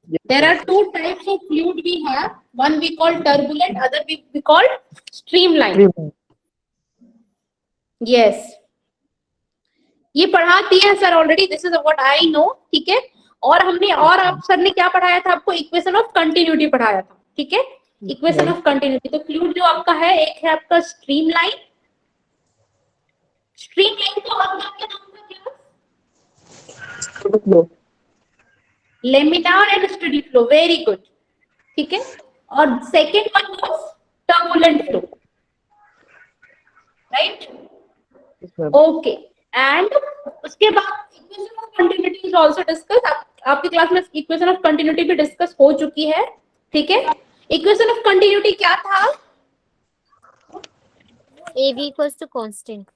There are two types of fluid we have. One we call turbulent, other we call streamline. Yes. ये पढ़ा दिया है sir already. This is what I know. ठीक है. और हमने और आप सर ने क्या पढ़ाया था आपको? इक्वेशन ऑफ कंटिन्यूटी पढ़ाया था. ठीक है. Equation of continuity. तो फ्लूइड जो आपका है, एक है आपका स्ट्रीमलाइन. स्ट्रीमलाइन को और क्या नाम था class? Laminar and steady flow. Very good. ठीक है. और second one was turbulent flow. Right. Okay. And उसके बाद equation of continuity is also discuss. आपकी क्लास में इक्वेशन ऑफ कंटिन्यूटी भी डिस्कस हो चुकी है. ठीक है. इक्वेशन ऑफ कंटिन्यूटी क्या था? AB equals to constant.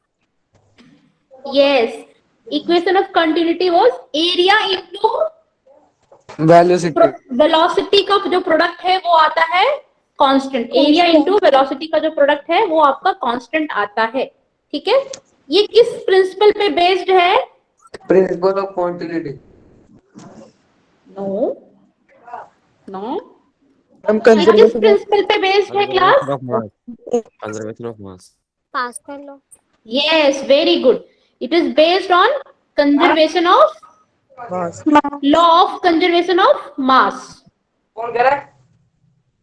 Yes. Equation of continuity was area into velocity का जो प्रोडक्ट है वो आता है कांस्टेंट. एरिया इंटू वेलोसिटी का जो प्रोडक्ट है वो आपका कांस्टेंट आता है. ठीक है. ये किस प्रिंसिपल पे बेस्ड है? Principle of quantity. No no. किस प्रिंसिपल पे बेस्ड है class? Conservation of mass. Pascal law. Yes, very good. It is based on conservation of mass. law of conservation of mass. कौन कह रहा है?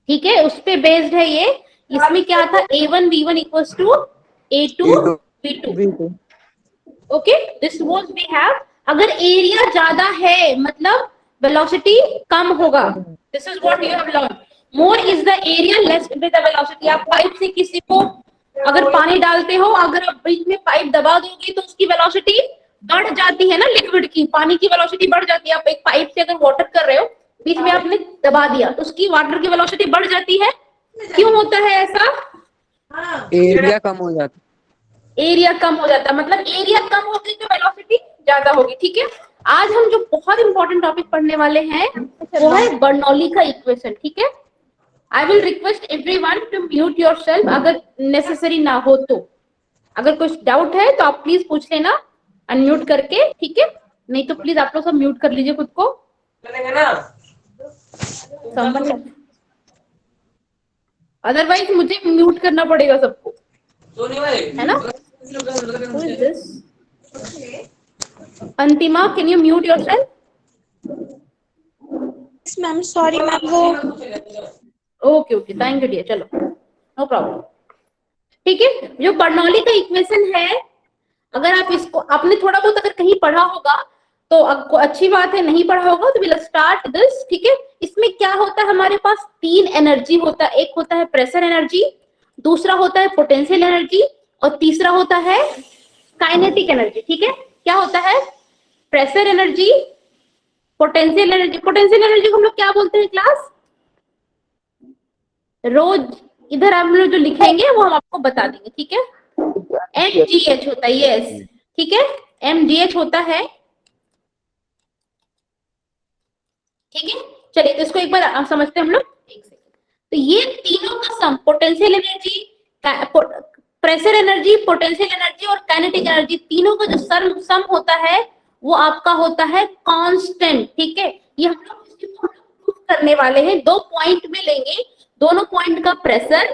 ठीक है. उस पे बेस्ड है ये. इसमें क्या था? A1 V1 equals to A2 V2. Okay. This was we have. अगर एरिया ज्यादा है मतलब वेलोसिटी कम होगा. This is what you have learn. More is the area, less with the velocity. आप पाइप से किसी को अगर पानी डालते हो, अगर आप बीच में पाइप दबा दोगे तो उसकी वेलोसिटी बढ़ जाती है ना. लिक्विड की, पानी की वेलोसिटी बढ़ जाती है. आप एक पाइप से अगर वाटर कर रहे हो, बीच में आपने दबा दिया तो उसकी वाटर की वेलोसिटी बढ़ जाती है. क्यों होता है ऐसा? एरिया कम हो जाता. एरिया कम हो जाता है. मतलब एरिया कम होगी तो वेलोसिटी ज्यादा होगी. ठीक है. आज हम जो बहुत इंपॉर्टेंट टॉपिक पढ़ने वाले हैं वो है बर्नौली का इक्वेशन. ठीक है. I will request everyone to mute yourself अगर नेसेसरी ना हो तो. अगर कुछ डाउट है तो आप प्लीज पूछ लेना अनम्यूट करके. ठीक है. नहीं तो प्लीज आप लोग सब म्यूट कर लीजिए खुद को. अदरवाइज मुझे म्यूट करना पड़ेगा सबको, है ना. Who is this? Antima, can you mute yourself? Yes, ma'am. Sorry, ma'am. वो okay okay. Thank you dear. चलो, नो प्रॉब्लम. ठीक है. जो बर्नौली का इक्वेशन है, अगर आप इसको आपने थोड़ा बहुत अगर कहीं पढ़ा होगा तो आपको अच्छी बात है. नहीं पढ़ा होगा तो विल स्टार्ट दिस. ठीक है. इसमें क्या होता है? हमारे पास तीन एनर्जी होता है. एक होता है प्रेशर एनर्जी, दूसरा होता है पोटेंशियल एनर्जी और तीसरा होता है काइनेटिक एनर्जी. ठीक है. क्या होता है? Pressure energy, potential energy. Potential energy को हम लोग क्या बोलते हैं क्लास? रोज इधर आप लोग जो लिखेंगे वो हम आपको बता देंगे. ठीक है. mgh होता है. यस. ठीक है. mgh होता है. ठीक है. चलिए तो इसको एक बार समझते हैं हम लोग. एक सेकंड. तो ये तीनों का sum, potential energy, pressure energy, potential energy और काइनेटिक एनर्जी, तीनों का जो सम होता है वो आपका होता है कांस्टेंट. ठीक है. ये हम लोग प्रूफ करने वाले हैं. 2 पॉइंट में लेंगे. दोनों पॉइंट का प्रेशर,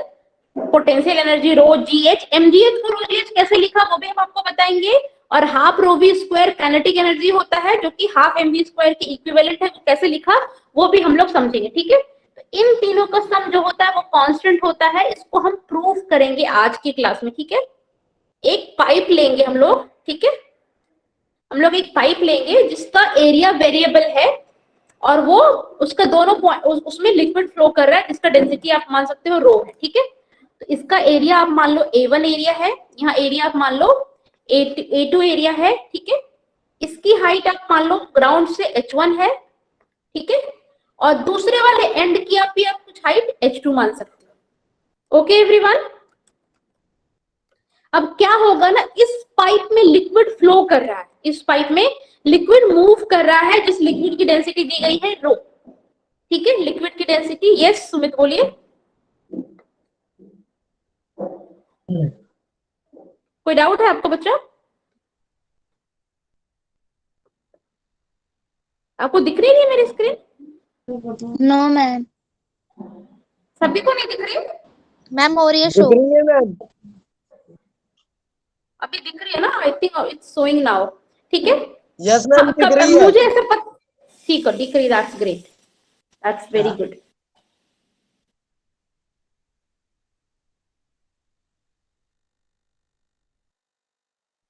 पोटेंशियल एनर्जी रो जी एच. एमजीएच को रो जी एच कैसे लिखा वो भी हम आपको बताएंगे. और half rho we square kinetic energy होता है जो कि हाफ एम वी स्क्वायर के इक्विवेलेंट है. वो कैसे लिखा वो भी हम लोग समझेंगे. ठीक है. इन तीनों का सम जो होता है वो कांस्टेंट होता है. इसको हम प्रूफ करेंगे आज की क्लास में. ठीक है. एक पाइप लेंगे हम लोग. ठीक है. हम लोग एक पाइप लेंगे जिसका एरिया वेरिएबल है और वो उसका दोनों उसमें लिक्विड फ्लो कर रहा है जिसका डेंसिटी आप मान सकते हो रो है. ठीक है. तो इसका एरिया आप मान लो A1 एरिया है. यहाँ एरिया आप मान लो A2 एरिया है. ठीक है. इसकी हाइट आप मान लो ग्राउंड से H1 है. ठीक है. और दूसरे वाले एंड की आप भी आप कुछ हाइट H2 मान सकते हो. Okay everyone. अब क्या होगा ना, इस पाइप में लिक्विड फ्लो कर रहा है. इस पाइप में लिक्विड मूव कर रहा है जिस लिक्विड की डेंसिटी दी गई है रो. ठीक है. लिक्विड की डेंसिटी. यस सुमित बोलिए. कोई डाउट है आपको बच्चा? आपको दिख रही है मेरी स्क्रीन? No ma'am. सभी को नहीं दिख रही? मैम हो रही है दिख शो। रही है मैम। अभी दिख रही है ना? I think it's showing now. ठीक है। यस मैम दिख रही है। मुझे ऐसे ठीक है, दिख रही, that's great, that's very good.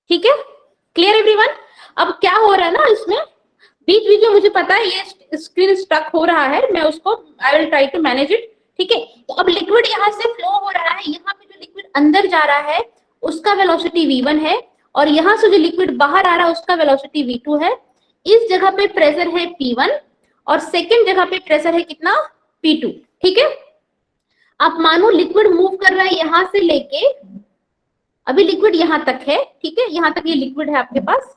ठीक है, क्लियर एवरीवन? अब क्या हो रहा है ना, इसमें बीच बीच में मुझे पता है ये स्क्रीन स्टक हो रहा है, मैं उसको I will try to manage it. ठीक है, तो अब लिक्विड यहाँ से फ्लो हो रहा है, यहाँ पे जो लिक्विड अंदर जा रहा है उसका वेलोसिटी v1 है, और यहाँ से जो लिक्विड बाहर आ रहा है उसका वेलोसिटी v2 है। इस जगह पे प्रेशर है p1 और सेकेंड जगह पे प्रेशर है कितना, p2। ठीक है, आप मानो लिक्विड मूव कर रहा है यहाँ से लेके, अभी लिक्विड यहाँ तक है, ठीक है, यहाँ तक ये लिक्विड है आपके पास।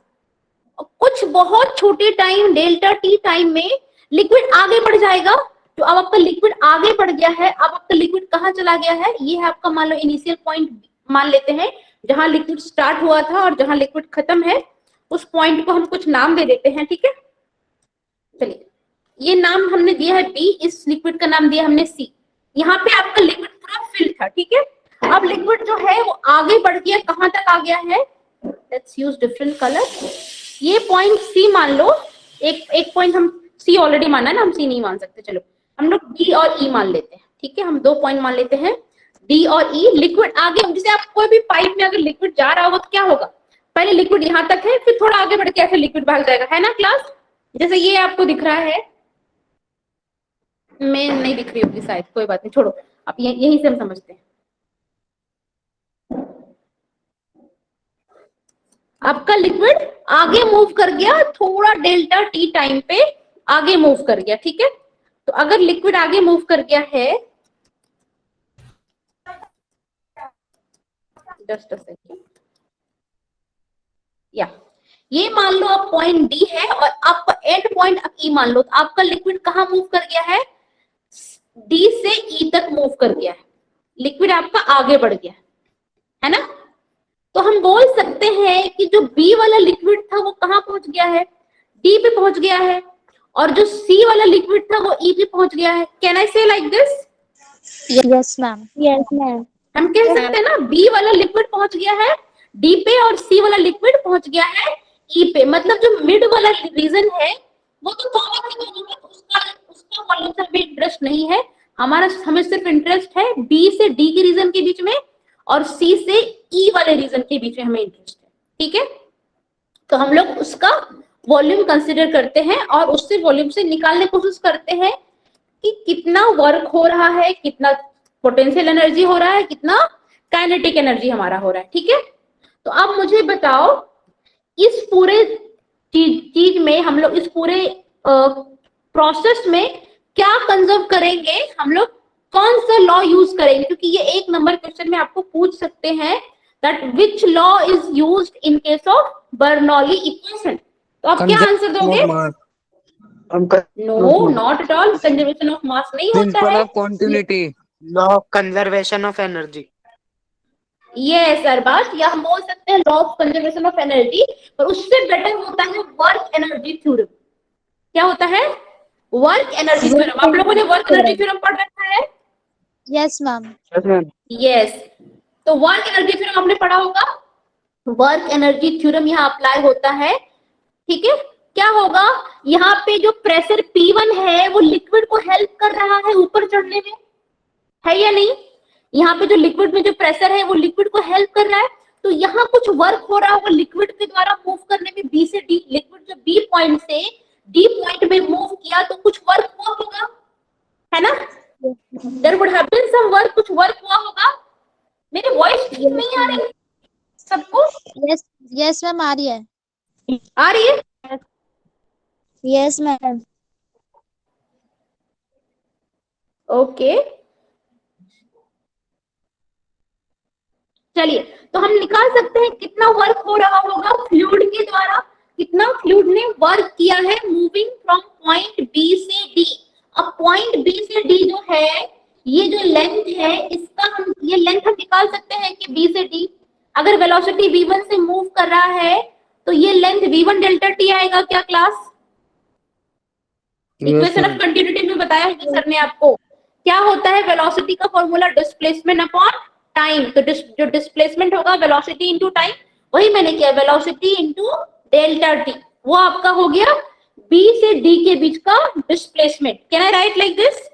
कुछ बहुत छोटे टाइम डेल्टा टी टाइम में लिक्विड आगे बढ़ जाएगा। तो अब आपका लिक्विड आगे बढ़ गया है, अब आपका लिक्विड कहाँ चला गया है, ये है आपका मान लो इनिशियल पॉइंट मान लेते हैं, जहां लिक्विड स्टार्ट हुआ था और जहां लिक्विड खत्म है, उस पॉइंट को हम कुछ नाम दे देते हैं। ठीक है, चलिए ये नाम हमने दिया है बी, इस लिक्विड का नाम दिया हमने सी। यहाँ पे आपका लिक्विड पूरा फिल था। ठीक है, अब लिक्विड जो है वो आगे बढ़ गया, कहां तक आ गया है, लेट्स यूज डिफरेंट कलर। ये पॉइंट सी मान लो, एक पॉइंट हम सी ऑलरेडी माना है ना, हम सी नहीं मान सकते, चलो हम लोग डी और ई मान लेते हैं। ठीक है, हम 2 पॉइंट मान लेते हैं, डी और ई। लिक्विड आगे, जैसे आप कोई भी पाइप में अगर लिक्विड जा रहा होगा तो क्या होगा, पहले लिक्विड यहाँ तक है, फिर थोड़ा आगे बढ़ के फिर लिक्विड भाग जाएगा, है ना क्लास? जैसे ये आपको दिख रहा है, मैं नहीं दिख रही होगी शायद, कोई बात नहीं, छोड़ो, अब यहीं से हम समझते हैं। आपका लिक्विड आगे मूव कर गया, थोड़ा डेल्टा टी टाइम पे आगे मूव कर गया। ठीक है, तो अगर लिक्विड आगे मूव कर गया है, जस्ट अ सेकेंड, या ये मान लो आप पॉइंट डी है और आपका एंड पॉइंट आप ई मान लो, तो आपका लिक्विड कहाँ मूव कर गया है, डी से ई तक मूव कर गया है, लिक्विड आपका आगे बढ़ गया है ना? तो हम बोल सकते हैं कि जो बी वाला लिक्विड था वो कहाँ पहुंच गया है, डी पे पहुंच गया है, और जो सी वाला लिक्विड था वो ई पे पहुंच गया है। कैन आई से like this? Yes ma'am. Yes ma'am. हम कह सकते हैं ना, बी वाला लिक्विड पहुंच गया है डी पे और सी वाला लिक्विड पहुंच गया है ई पे। मतलब जो मिड वाला रीजन है वो तो कॉमन है दोनों में, उसका वॉल्यूम से हमें इंटरेस्ट नहीं है, हमें सिर्फ इंटरेस्ट है बी से डी के रीजन के बीच में और सी से ई वाले रीजन के बीच में हमें इंटरेस्ट है। ठीक है, तो हम लोग उसका वॉल्यूम कंसिडर करते हैं और उससे वॉल्यूम से निकालने की कोशिश करते हैं कि कितना वर्क हो रहा है, कितना पोटेंशियल एनर्जी हो रहा है, कितना काइनेटिक एनर्जी हमारा हो रहा है। ठीक है, तो अब मुझे बताओ, इस पूरे चीज में हम लोग, इस पूरे प्रोसेस में क्या कंजर्व करेंगे हम लोग, कौन सा लॉ यूज करेंगे, क्योंकि ये 1 नंबर क्वेश्चन में आपको पूछ सकते हैं that which law is used in case of Bernoulli equation. तो आप क्या आंसर दोगे? No, not at all, conservation of mass नहीं होता प्रिंसिपल है। Of continuity, law of conservation of energy. Yes Arbaz, या हम बोल सकते हैं law of conservation of energy, पर उससे बेटर होता है वर्क एनर्जी थ्योरम। क्या होता है? Work energy theorem. आप लोगों ने वर्क एनर्जी थ्योरम पढ़ रखा है? Yes ma'am. यस, तो वर्क एनर्जी थ्योरम आपने पढ़ा होगा। वर्क एनर्जी थ्योरम यहाँ अप्लाई होता है। ठीक है, क्या होगा, यहाँ पे जो प्रेशर P1 है वो लिक्विड को हेल्प कर रहा है ऊपर चढ़ने में, है या नहीं? यहाँ पे जो लिक्विड में जो प्रेशर है वो लिक्विड को हेल्प कर रहा है, तो यहाँ कुछ वर्क हो रहा होगा लिक्विड के द्वारा मूव करने में, बी से डी, लिक्विड जो बी पॉइंट से डी पॉइंट में मूव किया तो कुछ वर्क हुआ होगा, है ना? There would have been some work, कुछ वर्क हुआ होगा। मेरी वॉइस ठीक नहीं आ रही सबको? यस यस मैम, आ रही है। आ रही है? Yes ma'am. ओके, चलिए, तो हम निकाल सकते हैं कितना वर्क हो रहा होगा फ्लूइड के द्वारा, कितना फ्लूइड ने वर्क किया है मूविंग फ्रॉम पॉइंट बी से डी। अब पॉइंट बी से डी जो है, ये जो लेंथ है इसका हम, ये लेंथ हम निकाल सकते हैं कि बी से डी, अगर वेलोसिटी v1 से मूव कर रहा है तो ये लेंथ v1 डेल्टा टी आएगा क्या क्लास? इक्वेशन ऑफ कंटिन्यूटी में बताया है सर ने आपको। क्या होता है वेलोसिटी का फॉर्मूला? Displacement upon time. तो जो डिस्प्लेसमेंट होगा वेलोसिटी इनटू टाइम, वही मैंने किया, वेलोसिटी इनटू डेल्टा टी, वो आपका हो गया बी से डी के बीच का displacement. Can I write like this?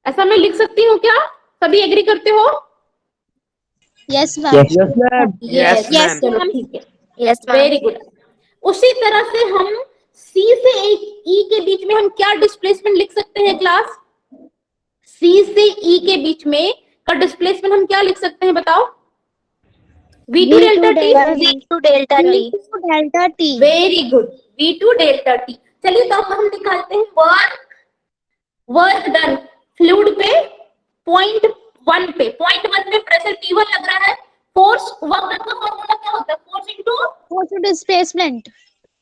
ऐसा मैं लिख सकती हूँ क्या? सभी एग्री करते हो? Yes, ma'am. Yes, ma'am. चलो ठीक है, Yes, ma'am. Very good. उसी तरह से हम सी से एक ई के बीच में हम क्या डिस्प्लेसमेंट लिख सकते हैं क्लास? सी से ई के बीच में का डिस्प्लेसमेंट हम क्या लिख सकते हैं बताओ? V2 delta T. V2 delta T. Delta T. Very good, V2 delta T. चलिए तो अब हम निकालते हैं वर्क डन फ्लूइड पे पॉइंट 1 पे। पॉइंट 1 में प्रेशर P1 लग रहा है। फोर्स वर्क डन का फॉर्मूला क्या होता है? Force into, Force to displacement.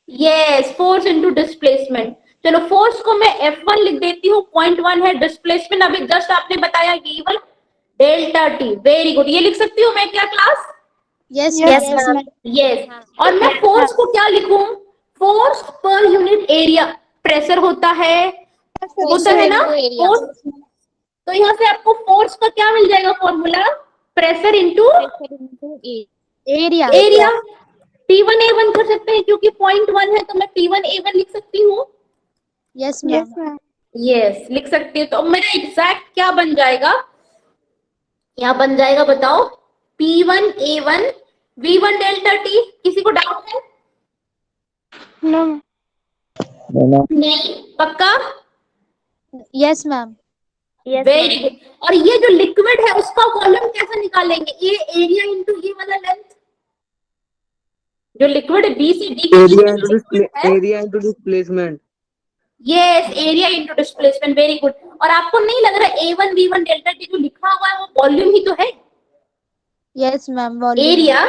Yes, force into displacement. चलो फोर्स को मैं F1 लिख देती हूँ, पॉइंट 1 है। डिस्प्लेसमेंट अभी जस्ट आपने बताया V1 delta T. Very good, ये लिख सकती हूँ मैं क्या class? Yes, Yes, ma'am. ma'am. Yes. और मैं फोर्स को क्या लिखूं? Force per unit area. Pressure होता है ना Area. फोर्स। तो यहाँ से आपको फोर्स का क्या मिल जाएगा formula? Pressure into Area. Area. P1A1 कर सकते हैं क्योंकि पॉइंट 1 है, तो मैं P1A1 लिख सकती हूँ। Yes, ma'am. यस, लिख सकती हूँ। तो मेरा एग्जैक्ट क्या बन जाएगा? क्या बन जाएगा बताओ? P1A1 V1 delta T. किसी को डाउट है? No. नहीं, पक्का? Yes, ma'am. Yes, very ma'am. Good. और ये जो लिक्विड है उसका वॉल्यूम कैसे निकालेंगे? ये एरिया इंटू ये वाला लेंथ। जो लिक्विड बी से डी के बीच में जो लिक्विड है, area into displacement. Yes, area into displacement. Very good. और आपको नहीं लग रहा A1 V1 डेल्टा टी जो लिखा हुआ है वो वॉल्यूम ही तो है? Yes, ma'am. Volume. Area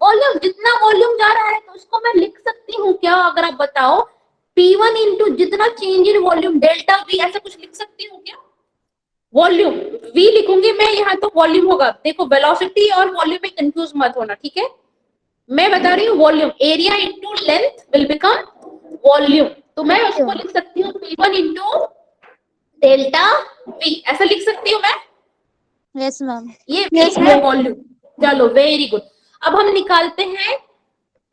volume, जितना वॉल्यूम जा रहा है तो उसको मैं लिख सकती हूँ क्या? अगर आप बताओ P1 इंटू जितना change in volume delta V, ऐसा कुछ लिख सकती हूँ क्या? वॉल्यूम V लिखूंगी मैं, यहाँ तो वॉल्यूम होगा। देखो वेलोसिटी और वॉल्यूम में कंफ्यूज मत होना, ठीक है? मैं बता रही हूँ volume, area into length will become volume. तो मैं उसको लिख सकती हूँ P1 इंटू डेल्टा V, ऐसा लिख सकती हूँ मैं। Yes, ma'am. ये है वॉल्यूम। चलो वेरी गुड। अब हम निकालते हैं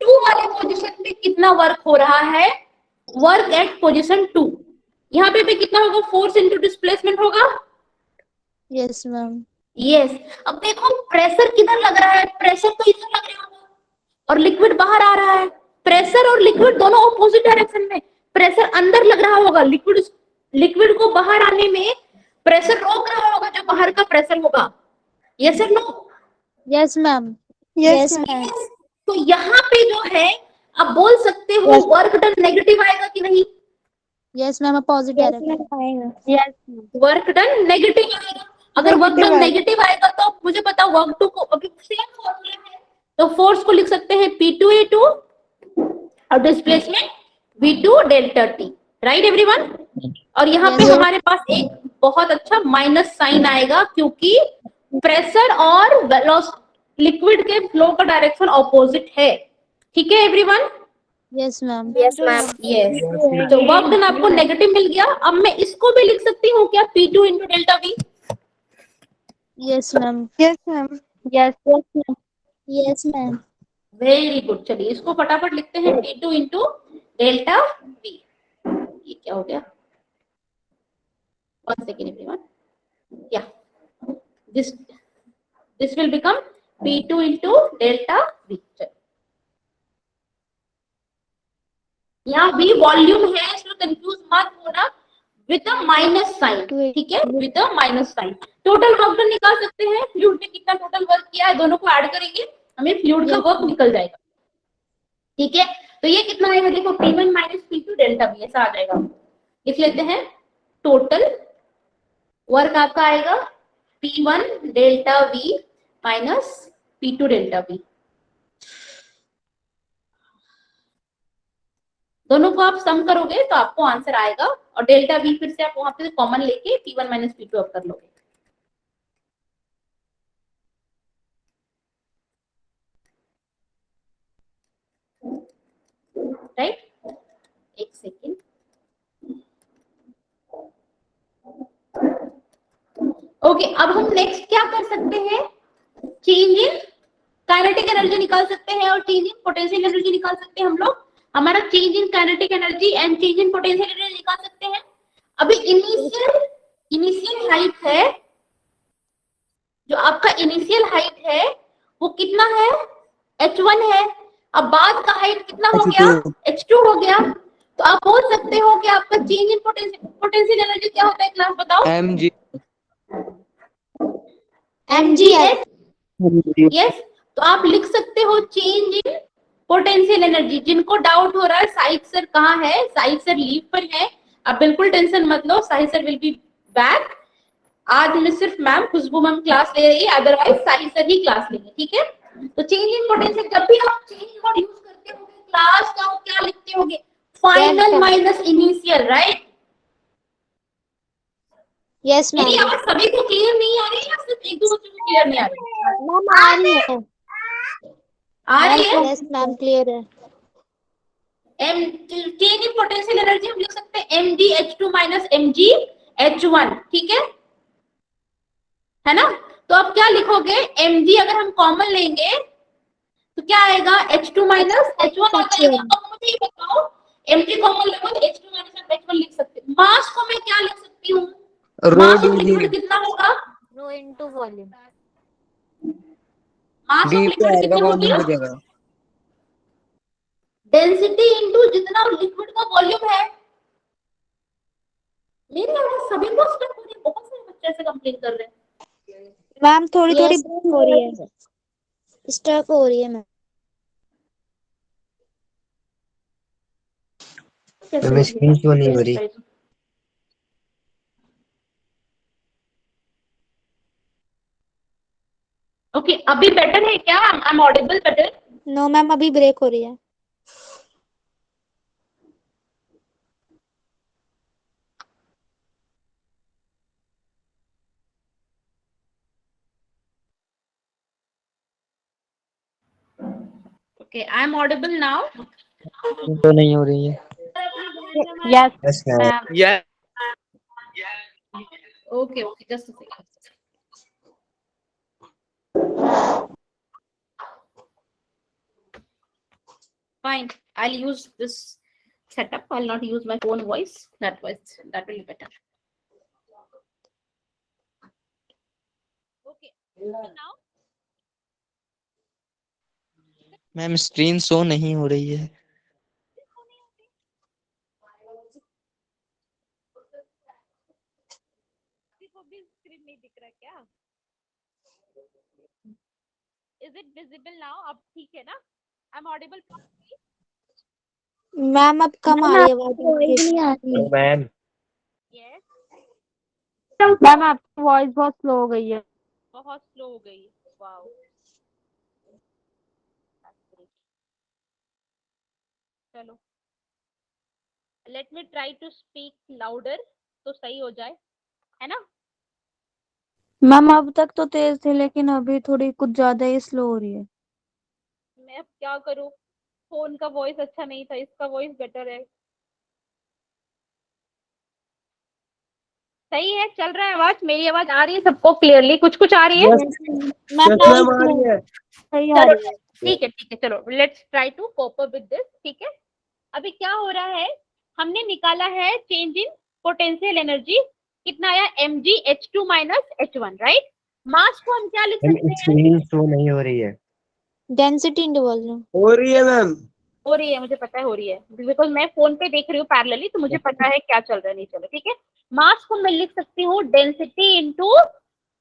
2 वाले पोजीशन पे कितना वर्क हो रहा है। वर्क एट पोजीशन 2, यहाँ पे भी कितना होगा? फोर्स इंटू डिस्प्लेसमेंट होगा। Yes, ma'am. यस। अब देखो प्रेशर किधर लग रहा है? प्रेशर तो इधर लग रहा होगा और लिक्विड बाहर आ रहा है। प्रेशर और लिक्विड दोनों ऑपोजिट डायरेक्शन में। प्रेशर अंदर लग रहा होगा, लिक्विड को बाहर आने में प्रेशर रोक रहा होगा जो बाहर का प्रेशर होगा। यस और no? Yes, ma'am. Yes, ma'am. तो यहाँ पे जो है आप बोल सकते हो वर्क डन नेगेटिव आएगा कि नहीं? Yes, ma'am. Opposite Yes, direction. ma'am. आएगा. Yes, ma'am. Work done negative आएगा। अगर वर्क डन नेगेटिव आएगा तो आप मुझे बताओ वर्क टू को, अभी सेम फॉर्मूला है, तो फोर्स को लिख सकते हैं P2A2 और displacement V2 delta T. Right everyone? और यहाँ पे Yes. हमारे पास एक बहुत अच्छा माइनस साइन आएगा क्योंकि प्रेशर और लिक्विड के फ्लो का डायरेक्शन ऑपोजिट है। ठीक है everyone? Yes, ma'am. Yes, ma'am. Yes. तो वर्क डन आपको नेगेटिव मिल गया। अब मैं इसको भी लिख सकती हूँ क्या? P2 into delta V। Yes, ma'am. Yes, ma'am. Yes, yes, ma'am. Yes, ma'am. Very good. चलिए इसको फटाफट लिखते हैं P2 इंटू डेल्टा V। ये क्या हो गया? 1 सेकेंड एवरीवन। या this will become P2 into delta V। यहाँ V वॉल्यूम है, इसमें कंफ्यूज मत होना, विद अ माइनस साइन। ठीक है, with a minus sign. Total work done निकाल सकते हैं। फ्लूइड ने कितना टोटल वर्क किया है, दोनों को ऐड करेंगे, हमें फ्लूइड का वर्क निकल जाएगा। ठीक है, तो ये कितना आएगा? देखो P1 minus P2 delta V, ऐसा आ जाएगा। लिख लेते हैं। टोटल वर्क आपका आएगा P1 delta V minus P2 delta V। दोनों को आप सम करोगे तो आपको आंसर आएगा, और डेल्टा V फिर से आप वहां पे कॉमन लेके P1 माइनस P2 अब कर लोगे। राइट? एक सेकेंड। ओके, अब हम नेक्स्ट क्या कर सकते हैं, चेंज इन काइनेटिक एनर्जी निकाल सकते हैं और चेंज इन पोटेंशियल एनर्जी निकाल सकते हैं हम लोग। हमारा change in kinetic energy and change in potential energy निकाल सकते हैं। अभी इनिशियल हाइट है, जो आपका इनिशियल हाइट है वो कितना है, h1 है। अब बाद का हाइट कितना हो गया, h2 हो गया। तो आप बोल सकते हो कि आपका चेंज इन पोटेंशियल एनर्जी क्या होता है, क्लास बताओ। mg mgh, yes. तो आप लिख सकते हो चेंज इन पोटेंशियल एनर्जी। जिनको डाउट हो रहा है साहिद सर कहाँ है, साहिद सर लीव पर है, आप बिल्कुल टेंशन मत लो, Sahid sir will be back. आज में सिर्फ मैम खुशबू मैम क्लास ले रही है, अदरवाइज साहिद सर ही क्लास लेंगे, ठीक है। तो चेंज इन पोटेंशियल, जब भी आप चेंज वर्ड यूज करते होगे क्लास का, आप क्या लिखते होगे, final minus initial, right. Yes ma'am. मेरी आवाज सभी को क्लियर नहीं आ रही है या सिर्फ एक दो बच्चों को क्लियर नहीं आ रही है? मैम आ रही है। आ रही है। यस मैम क्लियर है। चेंज इन पोटेंशियल एनर्जी हम लिख सकते हैं mgh2 माइनस mgh1, ठीक है ना। तो अब क्या लिखोगे, mg अगर हम कॉमन लेंगे तो क्या आएगा, h2 माइनस h1 आ जाएगा। अब मुझे ये बताओ, mg कॉमन लो तो h2 माइनस h1 लिख सकते हैं। मास को मैं क्या लिख सकती हूँ, मास ऑफ लिक्विड कितना होगा, rho into volume. Mass d of पे लिक्विड आएगा कितनी होगी, वॉल्यूम की जगह। डेंसिटी इनटू जितना लिक्विड का वॉल्यूम है। मेरी आवाज सभी को स्टक हो रही है, बहुत सारे बच्चे ऐसे कंप्लेन कर रहे हैं। मैम थोड़ी थोड़ी हो रही है, स्टक हो रही है मैम। मैं स्क्रीन शो नहीं हो रही। ओके, अभी बेटर है क्या, I am audible better? No ma'am अभी ब्रेक हो रही है। Okay, I am audible now. तो नहीं हो रही है। Yes, yes ma'am. ma'am. Yeah. Okay okay, just a second. Fine, I'll use this setup. I'll not use my own voice. That will be better. Okay. Now, ma'am screen show नहीं हो रही है। को भी स्क्रीन नहीं दिख रहा क्या? Is it visible now? अब ठीक है ना? I'm audible properly? मैम अब कम आ रही है आवाज। नहीं आ रही। Ma'am Yes. मैम आपकी वॉइस बहुत स्लो हो गई है। बहुत स्लो हो गई। वाओ। चलो, let me try to speak louder तो सही हो जाए, है ना। मैम अब तक तो तेज थी लेकिन अभी थोड़ी कुछ ज्यादा ही स्लो हो रही है। मैं अब क्या करूं, फोन का वॉइस अच्छा नहीं था, इसका वॉइस बेटर है। सही है, चल रहा है आवाज, मेरी आवाज आ रही है सबको क्लियरली, कुछ कुछ आ रही है। मैम आ रही है। सही आ चलो रही है। ठीक है, चलो let's try to cope up with this, ठीक है। अभी क्या हो रहा है, हमने निकाला है चेंज इन पोटेंशियल एनर्जी, कितना आया, mgh2 माइनस h1, राइट। मास को हम क्या लिख सकते हैं, स्क्रीन शो नहीं हो रही है। Density into volume. हो रही है मैम। हो रही है, मुझे पता है हो रही है, बिकॉज मैं फोन पे देख रही हूँ पैरेलली, तो मुझे पता है क्या चल रहा है नहीं चल रहा, ठीक है। मास को मैं लिख सकती हूँ डेंसिटी इनटू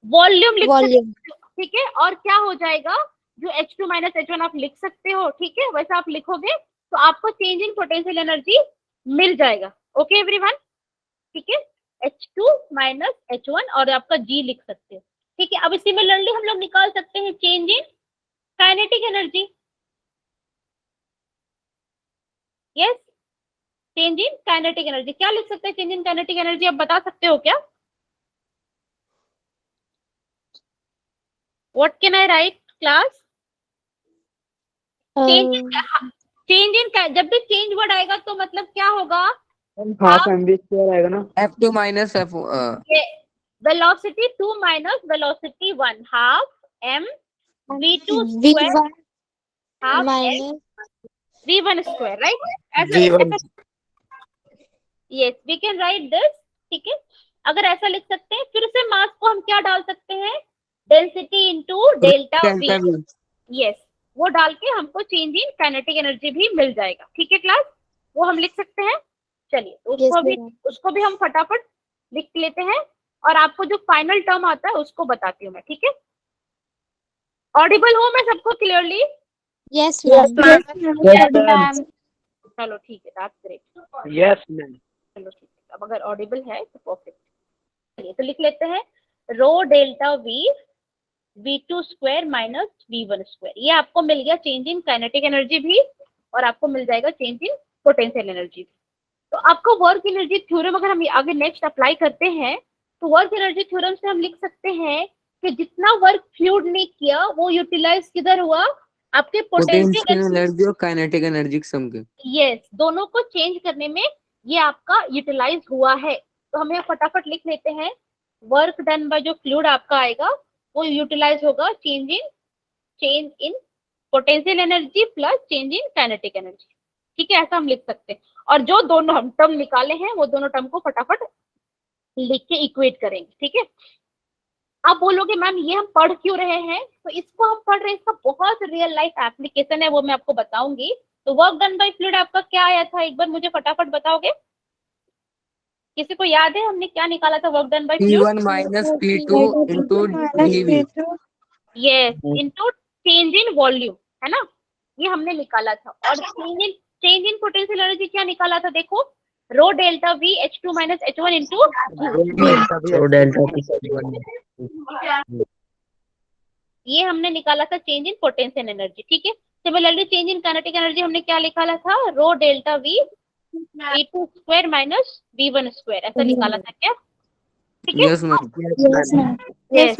वॉल्यूम लिख सकती वॉल्यूम। हूँ, ठीक है। और क्या हो जाएगा, जो h2 माइनस h1 आप लिख सकते हो, ठीक है, वैसा आप लिखोगे तो आपको चेंज इन पोटेंशियल एनर्जी मिल जाएगा। ओके एवरीवन, ठीक है, h2 माइनस h1 और आपका g लिख सकते हो, ठीक है। अब सिमिलरली हम लोग निकाल सकते हैं change in kinetic energy. Yes, change in kinetic energy क्या लिख सकते हैं, चेंज इन काइनेटिक एनर्जी आप बता सकते हो क्या, what can I right class. Change in, जब भी चेंज वर्ड आएगा तो मतलब क्या होगा, हाफ mv स्क्वायर आएगा ना, f2 minus f velocity 2 minus velocity 1 half m v2 V square one half minus v1 square, right? V1 yes, we can write this, ठीक है। अगर ऐसा लिख सकते हैं, फिर से मास को हम क्या डाल सकते हैं, density into delta we, yes, वो डाल के हमको चेंज इन काइनेटिक एनर्जी भी मिल जाएगा, ठीक है क्लास, वो हम लिख सकते हैं। चलिए तो उसको भी हम फटाफट लिख लेते हैं, और आपको जो फाइनल टर्म आता है उसको बताती हूँ मैं, ठीक है। ऑडिबल हूँ मैं सबको क्लियरली? yes ma'am चलो ठीक है, दैट्स ग्रेट। Yes ma'am. चलो ठीक है, अब अगर ऑडिबल है तो परफेक्ट। चलिए तो लिख लेते हैं rho delta V v2 square minus v1 square, ये आपको मिल गया चेंज इन काइनेटिक एनर्जी भी, और आपको मिल जाएगा चेंज इन पोटेंशियल एनर्जी भी। तो आपको वर्क एनर्जी थ्योरम अगर हम आगे नेक्स्ट अप्लाई करते हैं, तो वर्क एनर्जी थ्योरम से हम लिख सकते हैं कि जितना वर्क फ्लूइड ने किया वो यूटिलाइज किधर हुआ, आपके पोटेंशियल एनर्जी और काइनेटिक एनर्जी के सम के। यस, दोनों को चेंज करने में ये आपका यूटिलाइज हुआ है। तो हम यहाँ फटाफट लिख लेते हैं, वर्क डन बाय जो फ्लूइड आपका आएगा वो यूटिलाइज होगा change in potential energy plus change in kinetic energy, ठीक है, ऐसा हम लिख सकते हैं। और जो दोनों हम टर्म निकाले हैं वो दोनों टर्म को फटाफट लिख के इक्वेट करेंगे, ठीक है। आप बोलोगे मैम ये हम पढ़ क्यों रहे हैं, तो इसको हम पढ़ रहे हैं, इसका बहुत रियल लाइफ एप्लीकेशन है, वो मैं आपको बताऊंगी। तो वर्क डन बाय फ्लूइड आपका क्या आया था, एक बार मुझे फटाफट बताओगे? किसी को याद है हमने क्या निकाला था work done by fluid? P1 minus P2 into dV। Yes, into change in volume, है ना, ये हमने निकाला था। और चेंज इन पोटेंशियल एनर्जी क्या निकाला था, देखो, rho delta V H2 minus H1 into ये हमने निकाला था चेंज इन पोटेंशियल एनर्जी, ठीक है। Similarly change in kinetic energy हमने क्या निकाला था, rho delta V V2 square minus V1 square, ऐसा निकाला था क्या, ठीक है। Yes ma'am. यस,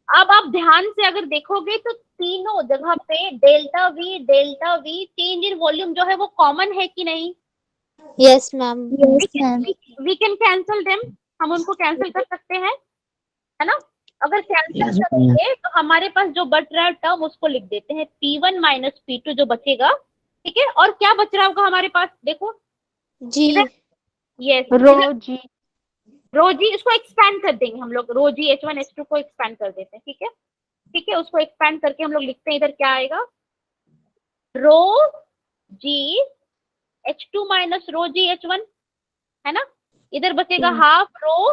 अब आप ध्यान से अगर देखोगे तो तीनों जगह पे delta v change in volume जो है वो कॉमन है कि नहीं? yes ma'am we can cancel them, हम उनको कैंसिल कर सकते हैं, है ना। अगर कैंसिल करेंगे तो हमारे पास जो बच रहा है टर्म उसको लिख देते हैं P1 माइनस P2 जो बचेगा, ठीक है। और क्या बच रहा होगा हमारे पास, देखो जी यस, रो जी, इसको एक्सपैंड कर देंगे हम लोग, रो जी H1 H2 को एक्सपैंड कर देते हैं, ठीक है, ठीक है। उसको एक्सपैंड करके हम लोग लिखते हैं, इधर क्या आएगा, रो जी H2 minus rho g H1, है ना, इधर बचेगा half rho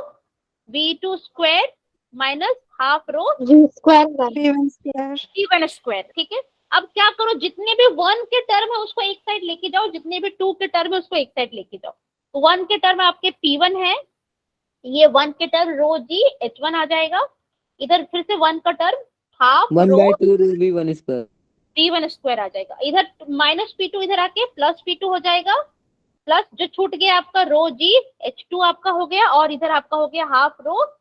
V2 square minus half rho V1 square, ठीक है। अब क्या करो, जितने भी 1 के टर्म है उसको एक साइड लेके जाओ, जितने भी 2 के टर्म है उसको एक साइड लेके जाओ। तो 1 के टर्म आपके P1 है, ये 1 के टर्म रो जी H1 आ जाएगा, इधर फिर से 1 का term half rho V1 square V1 square आ जाएगा, इधर माइनस P2 इधर आके प्लस P2 हो जाएगा, प्लस जो छूट गया आपका रो जी H2 आपका हो गया, और इधर आपका हो गया हाफ रो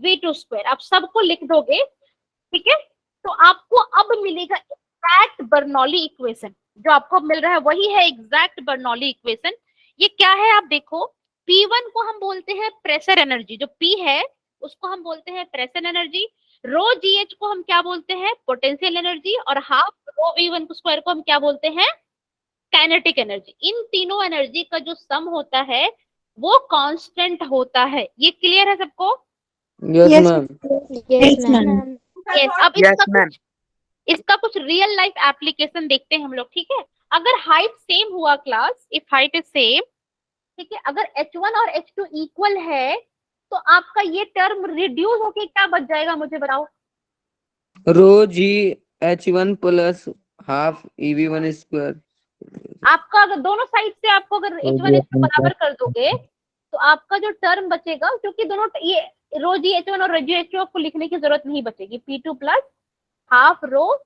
V2 स्क्वायर। आप सबको लिख दोगे, ठीक है, तो आपको अब मिलेगा एग्जैक्ट बर्नौली इक्वेशन, जो आपको मिल रहा है वही है एग्जैक्ट बर्नौली इक्वेशन। ये क्या है आप देखो, P1 को हम बोलते हैं प्रेशर एनर्जी, जो P है उसको हम बोलते हैं प्रेशर एनर्जी, रो GH को हम क्या बोलते हैं, पोटेंशियल एनर्जी, और हाफ रो V1 स्क्वायर को हम क्या बोलते हैं, काइनेटिक एनर्जी। इन तीनों एनर्जी का जो सम होता है वो कांस्टेंट होता है। ये क्लियर है सबको? Yes ma'am. yes ma'am yes, अब इसका कुछ रियल लाइफ एप्लीकेशन देखते हैं हम लोग, ठीक है। अगर हाइट सेम हुआ class, if height is same, ठीक है, अगर H1 और H2 इक्वल है तो आपका ये टर्म रिड्यूस होके क्या बच जाएगा, मुझे बताओ। रो g H1 plus half EV1 square. आपका अगर दोनों साइड से आपको अगर H1 H2 बराबर कर दोगे तो आपका जो टर्म बचेगा, क्योंकि दोनों ये रो जी H1 और रो जी H2 आपको लिखने की जरूरत नहीं बचेगी, P2 प्लस हाफ रो,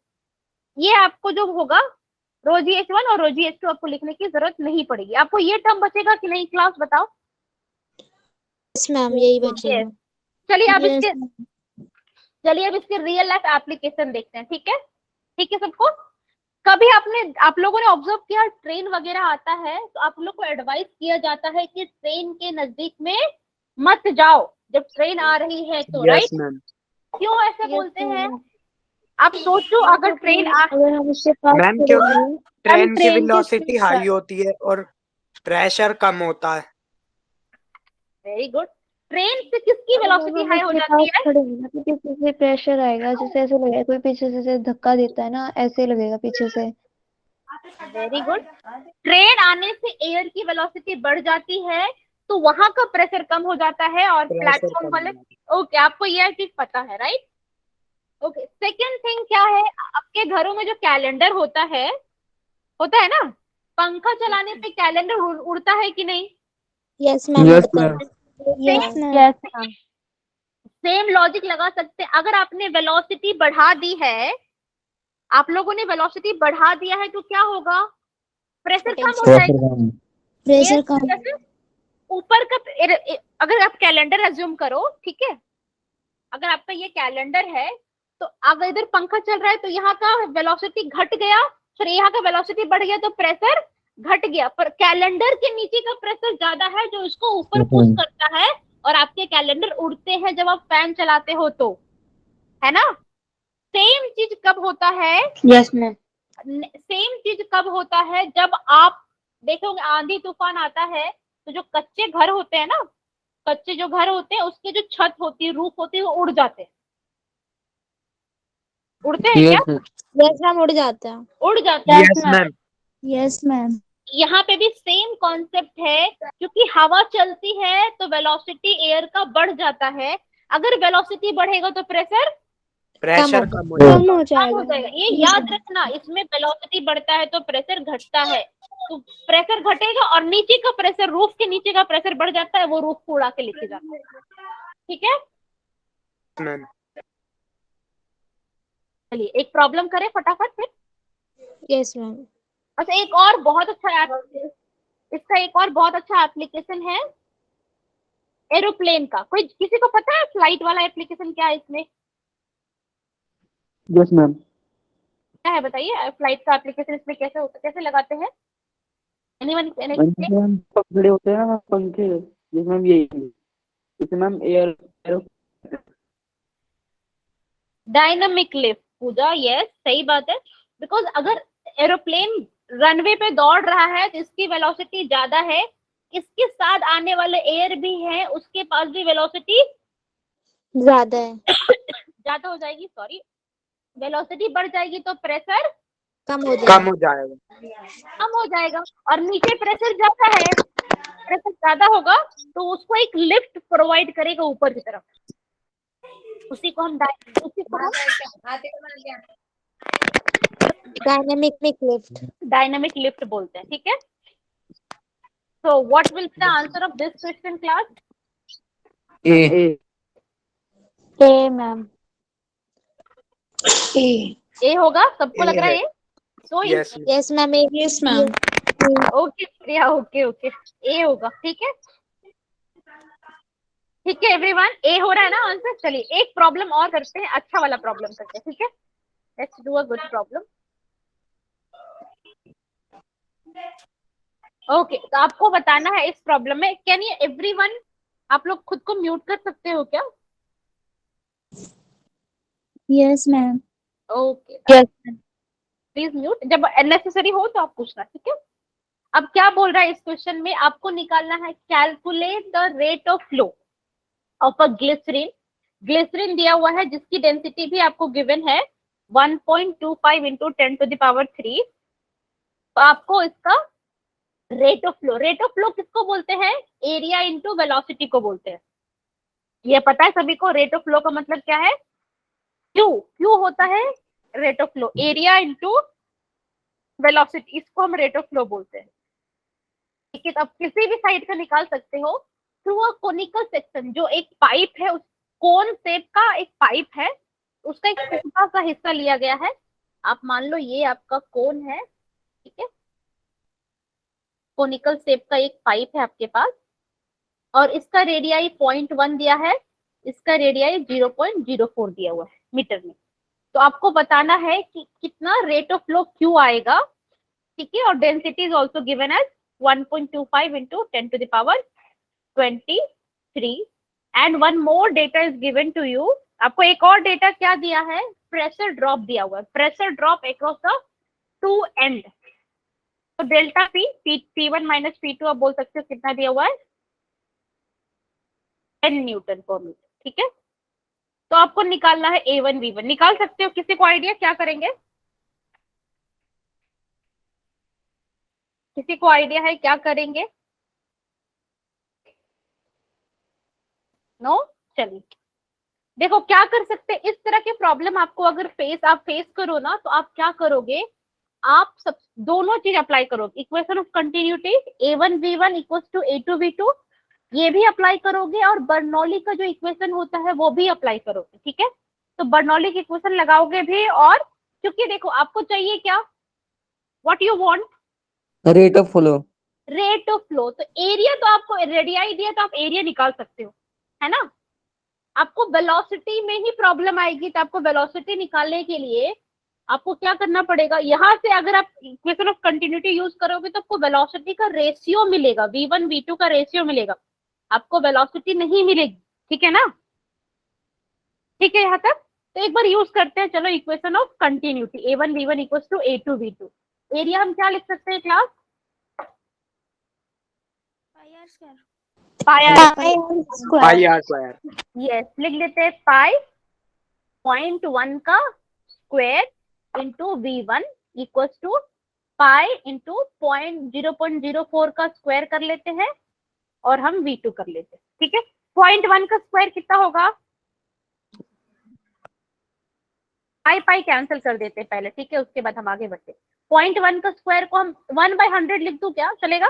ये आपको जो होगा रो जी H1 और रो जी H2 आपको लिखने की जरूरत नहीं पड़ेगी। आपको ये टर्म बचेगा कि नहीं क्लास, बताओ। yes ma'am यही बचेगा। चलिए अब इसके रियल लाइफ एप्लीकेशन देखते हैं, ठीक है, ठीक है सबको। कभी आप लोगों ने ऑब्जर्व किया, ट्रेन वगैरह आता है तो आप लोग को एडवाइस किया जाता है कि ट्रेन के नजदीक में मत जाओ, जब ट्रेन आ रही है तो, यस राइट? मैम। क्यों ऐसे बोलते हैं? आप सोचो, अगर ट्रेन अगर हम उससे पास मैम क्योंकि करेंगे ट्रेन की ट्रेन की वेलोसिटी स्पीड हाई होती है और प्रेशर कम होता है। Very good. ट्रेन से किसकी अगर वेलोसिटी हम हाई हो उसके जाती पास है? खड़े हैं ना, तो पीछे से प्रेशर आएगा, जैसे ऐसे लगेगा कोई पीछे से ऐसे धक्का देता है ना, ऐसे लगेगा पीछे से। Very good. ट्रेन आने से एयर की वेलोसिटी बढ़ जाती है तो वहां का प्रेशर कम हो जाता है और प्रेशर प्लेटफॉर्म कम वाले, होता ओके, आपको यह चीज पता है, राइट? ओके, सेकेंड थिंग क्या है, आपके घरों में जो कैलेंडर होता है ना, पंखा चलाने पे कैलेंडर उड़ता है कि नहीं? यस मैम यस होता मैम। है। Yes ma'am. Yes ma'am. Same logic लगा सकते हैं। अगर आपने वेलोसिटी बढ़ा दी है, आप लोगों ने वेलोसिटी बढ़ा दिया है, तो क्या होगा? प्रेशर कम हो जाएगा। प्रेशर एयर कम। प्रेशर ऊपर का, अगर आप कैलेंडर एज्यूम करो, ठीक है, अगर आपका ये कैलेंडर है तो अगर इधर पंखा चल रहा है तो यहाँ का वेलोसिटी घट गया, फिर यहाँ का वेलोसिटी बढ़ गया तो प्रेशर घट गया, पर कैलेंडर के नीचे का प्रेशर ज्यादा है जो इसको ऊपर पुश करता है और आपके कैलेंडर उड़ते हैं जब आप फैन चलाते हो तो, है ना? सेम चीज कब होता है? Yes ma'am. सेम चीज कब होता है? जब आप देखोगे आंधी तूफान आता है तो जो कच्चे घर होते हैं ना, कच्चे जो घर होते हैं उसकी जो छत होती है, रूफ होती है, वो उड़ जाते हैं। उड़ते हैं क्या? यस यस मैम उड़ जाता है। उड़ जाते है। हैं। Yes ma'am. Yes ma'am. यहाँ पे भी सेम कॉन्सेप्ट है, क्योंकि हवा चलती है तो वेलोसिटी एयर का बढ़ जाता है। अगर वेलोसिटी बढ़ेगा तो प्रेशर प्रेशर कम कम हो कम जाता हो हो जाएगा। जाएगा। ये याद रखना, इसमें वेलोसिटी बढ़ता है तो प्रेशर घटता है, तो प्रेशर घटेगा और नीचे का प्रेशर, रूफ के नीचे का प्रेशर बढ़ जाता है, वो रूफ को उड़ा के लेके जाता है। ठीक है, है मैम। चलिए एक प्रॉब्लम करें फटाफट फिर। Yes ma'am. अच्छा, एक और बहुत अच्छा इसका एक और बहुत अच्छा एप्लीकेशन है एरोप्लेन का। कोई किसी को पता है फ्लाइट वाला एप्लीकेशन क्या है इसमें? Yes ma'am. क्या है बताइए, फ्लाइट का एप्लीकेशन इसमें कैसे होता, कैसे लगाते हैं? एनीवन? मैम खड़े होते हैं ना पंखे, जिसमें हम ये इसमें हम एयर डायनामिक लिफ्ट, पूजा, यस सही बात है। बिकॉज अगर एरोप्लेन रनवे पे दौड़ रहा है तो इसकी वेलोसिटी ज्यादा है, इसके साथ आने वाले एयर भी है, उसके पास भी वेलोसिटी ज्यादा है। ज्यादा हो जाएगी, सॉरी, वेलोसिटी बढ़ जाएगी तो प्रेशर कम हो कम जाएगा। हो जाएगा। कम हो जाएगा, और नीचे प्रेशर ज्यादा है, प्रेशर ज्यादा होगा तो उसको एक लिफ्ट प्रोवाइड करेगा ऊपर की तरफ, उसी को हम डायनेमिक लिफ्ट। डायनामिक लिफ्ट बोलते हैं। ठीक है, so what will be the answer of this question class? A A ma'am. A होगा, सबको लग रहा है ए? तो yes yes ma'am. Yes ma'am. Okay Priya, okay okay, A होगा। ठीक है, ठीक है एवरीवन, ए हो रहा है ना आंसर। चलिए एक प्रॉब्लम और करते हैं, अच्छा वाला प्रॉब्लम करते हैं। ठीक है, let's do a good problem. Okay, तो आपको बताना है इस प्रॉब्लम में, कैन यू एवरीवन, आप लोग खुद को म्यूट कर सकते हो क्या? Yes ma'am. Okay, yes. Please mute, जब नेसेसरी हो तो आप पूछना। ठीक है, अब क्या बोल रहा है इस क्वेश्चन में, आपको निकालना है calculate the rate of flow of a glycerin. Glycerin दिया हुआ है जिसकी डेंसिटी भी आपको गिवन है 1.25 इंटू 10⁻³ तो आपको इसका रेट ऑफ फ्लो किसको बोलते हैं? एरिया इंटू वेलोसिटी को बोलते हैं। ये पता है सभी को, रेट ऑफ फ्लो का मतलब क्या है? क्यू होता है rate of flow, area into velocity, इसको हम रेट ऑफ फ्लो बोलते हैं। ठीक है, तो आप किसी भी साइड का निकाल सकते हो थ्रू अ कोनिकल सेक्शन, जो एक पाइप है, उस कोन शेप का एक पाइप है, उसका एक छोटा सा हिस्सा लिया गया है। आप मान लो ये आपका कोन है, ठीक है, कोनिकल शेप का एक पाइप है आपके पास, और इसका रेडियाई 0.1 दिया है, इसका रेडियाई 0.04 दिया हुआ है मीटर में। तो आपको बताना है कि कितना रेट ऑफ फ्लो क्यू आएगा। ठीक है, और density is also given as 1.25 into 10⁻23 and one more data is given to you. आपको एक और डेटा क्या दिया है, प्रेशर ड्रॉप दिया हुआ है, pressure drop across the two end. तो delta P, P1 minus P2 आप बोल सकते हो कितना दिया हुआ है, 10 न्यूटन पर मीटर। ठीक है, तो आपको निकालना है A1 V1। निकाल सकते हो, किसी को आइडिया क्या करेंगे, किसी को आइडिया है क्या करेंगे? नो, चलिए देखो क्या कर सकते हैं। इस तरह के प्रॉब्लम आपको अगर आप फेस करो ना, तो आप क्या करोगे, आप सब दोनों चीज अप्लाई करोगे। Equation of continuity A1 V1 equals to A2 V2 ये भी अप्लाई करोगे, और बर्नौली का जो इक्वेशन होता है वो भी अप्लाई करोगे। ठीक है, तो बर्नौली की इक्वेशन लगाओगे भी, और क्योंकि देखो आपको चाहिए क्या, what you want, rate of flow. Rate of flow. तो एरिया तो आपको रेडियाई दिया तो आप एरिया निकाल सकते हो, है ना। आपको वेलोसिटी में ही प्रॉब्लम आएगी, तो आपको वेलोसिटी निकालने के लिए आपको क्या करना पड़ेगा, यहां से अगर आप इक्वेशन ऑफ कंटिन्यूटी यूज करोगे तो आपको वेलोसिटी का रेशियो मिलेगा, V1 V2 का रेशियो मिलेगा, आपको वेलोसिटी नहीं मिलेगी। ठीक है ना, ठीक है यहाँ तक। तो एक बार यूज करते हैं, चलो equation of continuity A1 V1 equals to A2 V2। Area हम क्या लिख सकते हैं class, pi R square. Yes, लिख लेते हैं पाई 0.1 का square into V1 equals to pi into 0.04 का स्क्वायर कर लेते हैं, और हम V2 कर लेते हैं। ठीक है, 0.1 का स्क्वायर कितना होगा, पाई कैंसिल कर देते हैं पहले। ठीक है, उसके बाद हम आगे बढ़ते हैं। 0.1 का स्क्वायर को हम 1/100 लिख दूं क्या, चलेगा?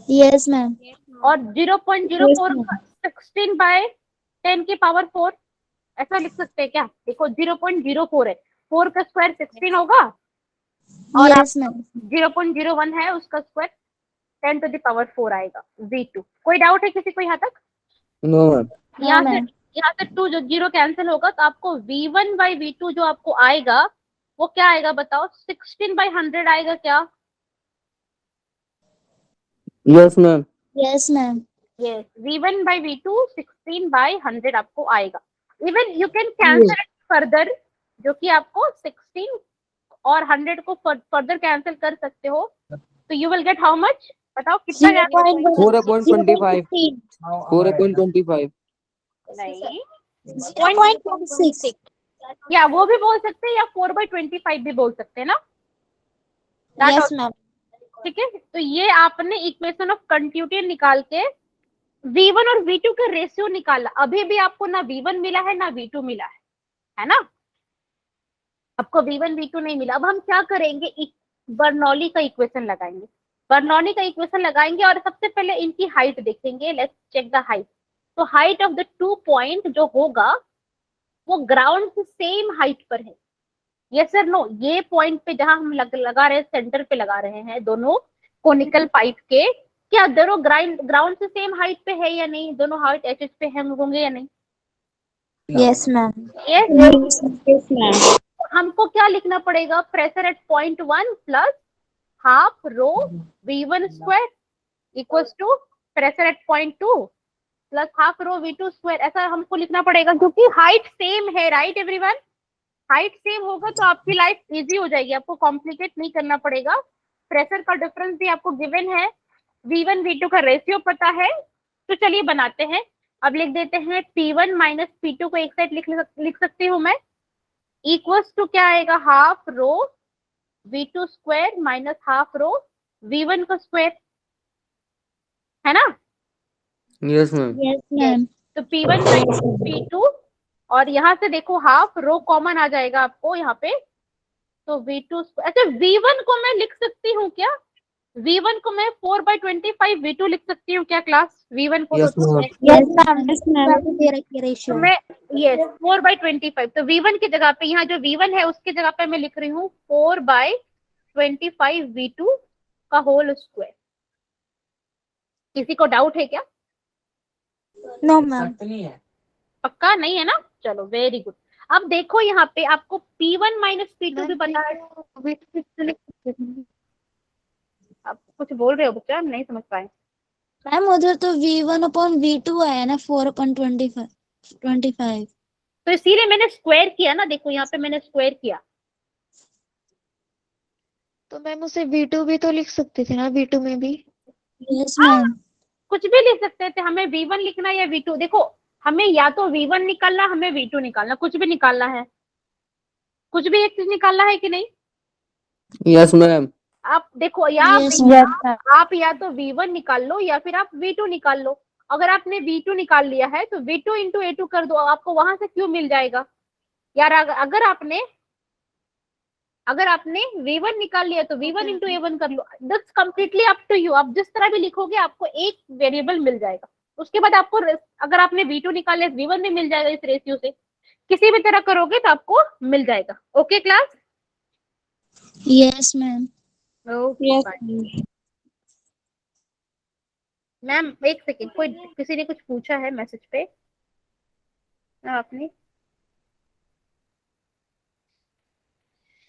Yes ma'am. और 0.04 का 16/10 की पावर 4 ऐसा लिख सकते हैं क्या? देखो 0.04 है, 4 का स्क्वायर 16 होगा, और यस मैम। 0.01 है उसका स्क्वायर 10 टू द पावर 4 आएगा V2। कोई डाउट है किसी को यहाँ तक? No ma'am. यहाँ से 2 जो 0 कैंसिल होगा, तो आपको V1/V2 जो आपको आएगा वो क्या आएगा बताओ, 16/100 आएगा क्या? Yes ma'am. Yes ma'am. Yes, V1/V2 16/100 आपको आएगा। Even you can cancel it further, जो कि आपको 16 और 100 को फर्दर कैंसिल कर सकते हो, तो you will gate how much, बताओ कितना जाएगा? 4.25। 4.25। नहीं, 0.26। या वो भी बोल सकते हैं, या 4/25 भी बोल सकते हैं ना। Yes ma'am. ठीक है, तो ये आपने इक्वेशन ऑफ कंटिन्यूटी निकाल के V1 और V2 का रेशियो निकाला। अभी भी आपको ना V1 मिला है ना V2 मिला है ना, आपको V1 V2 नहीं मिला। अब हम क्या करेंगे, बर्नौली का इक्वेशन लगाएंगे। बर्नौली का इक्वेशन लगाएंगे और सबसे पहले इनकी हाइट देखेंगे। Let's check the height. तो हाइट ऑफ द 2 पॉइंट जो होगा वो ग्राउंड से सेम हाइट पर है, यस सर नो। ये पॉइंट पे जहां हम लगा रहे हैं, सेंटर पे लगा रहे हैं दोनों कोनिकल पाइप के, क्या दोनों ग्राउंड से सेम हाइट पे है या नहीं, दोनों हाइट एच पे होंगे या नहीं? Yes ma'am. Yes ma'am. हमको क्या लिखना पड़ेगा, pressure at point 1 plus half rho V1 square equals to pressure at point 2 plus half rho V2 square. ऐसा हमको लिखना पड़ेगा क्योंकि हाइट सेम है, राइट एवरीवन। हाइट सेम होगा तो आपकी लाइफ इजी हो जाएगी, आपको कॉम्प्लिकेट नहीं करना पड़ेगा। प्रेशर का डिफरेंस भी आपको गिवन है, V1 V2 का रेशियो पता है, तो चलिए बनाते हैं। अब लिख देते हैं P1 माइनस P2 को एक साइड लिख सकती हूँ मैं, इक्वल्स टू क्या आएगा, half rho V2 square minus half rho V1 का स्क्वायर, है ना। Yes ma'am. Yes ma'am. तो P1 माइनस P2, और यहाँ से देखो हाफ रो कॉमन आ जाएगा आपको यहाँ पे, तो V2 अच्छा V1 को मैं लिख सकती हूँ क्या, V1 को मैं 4/25 V2 लिख सकती हूँ क्या क्लास? V1 को yes ma'am. Yes ma'am. Ratio मैं यस 4/25, तो V1 की जगह पे यहाँ जो V1 है उसकी जगह पे मैं लिख रही हूँ 4/25 V2 का होल स्क्वायर। किसी को डाउट है क्या? No ma'am. पक्का नहीं है ना, चलो वेरी गुड। अब देखो यहाँ पे आपको P1 माइनस P2 भी पता है। आप कुछ बोल रहे हो बच्चा, नहीं समझ पाए। मैम उधर तो V1/V2 आया ना 4/25। तो इसीलिए मैंने स्क्वायर किया ना, देखो यहाँ पे मैंने स्क्वायर किया। तो मैम उसे V2 भी तो लिख सकते थे ना, V2 में भी। Yes ma'am. कुछ भी लिख सकते थे, हमें V1 लिखना या V2, देखो हमें या तो V1 निकालना, हमें V2 निकालना, कुछ भी निकालना है, कुछ भी एक चीज निकालना है कि नहीं। Yes ma'am. आप देखो या Yes, आप या तो V1 निकाल लो या फिर आप V2 निकाल लो। अगर आपने V2 निकाल लिया है तो V2 इंटू A2 कर दो, आपको वहां से क्यों मिल जाएगा यार। अगर आपने V1 निकाल लिया तो V1 इंटू A1 कर लो। This completely up to you, आप जिस तरह भी लिखोगे आपको एक वेरिएबल मिल जाएगा। उसके बाद आपको अगर आपने V2 निकाल लिया V1 भी मिल जाएगा, इस रेशियो से किसी भी तरह करोगे तो आपको मिल जाएगा। Okay class? Yes ma'am. Okay ma'am, एक सेकेंड, कोई किसी ने कुछ पूछा है मैसेज पे आपने?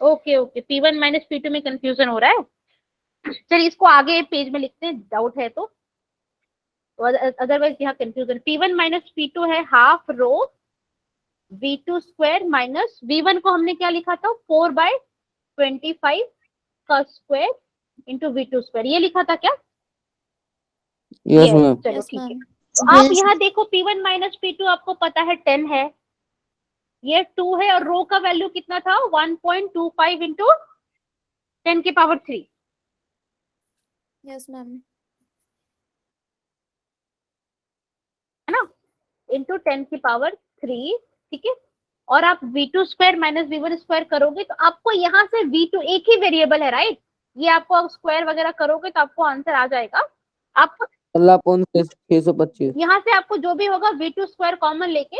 ओके P1 माइनस P2 में कंफ्यूजन हो रहा है। चलिए इसको आगे पेज में लिखते हैं, डाउट है तो अदरवाइज यहाँ कंफ्यूजन। P1 माइनस P2 है half rho V2 square minus V1 को हमने क्या लिखा था 4/25 का स्क्वायर इंटू V2 स्क्वायर, ये लिखा था क्या? Yes ma'am. चलो Yes, ठीक है। ma'am. तो आप Yes. यहाँ देखो P1 माइनस P2 आपको पता है 10 है, ये 2 है, और रो का वैल्यू कितना था 1.25 इंटू 10⁻³ Yes, ma'am. है ना, इंटू 10⁻³, ठीक है। और आप V2 square minus V1 square करोगे तो आपको यहाँ से V2 एक ही वेरिएबल है राइट, ये आपको स्क्वायर वगैरह करोगे तो आपको आंसर आ जाएगा। आपको 16/625। यहाँ से आपको जो भी होगा V2 स्क्वायर कॉमन लेके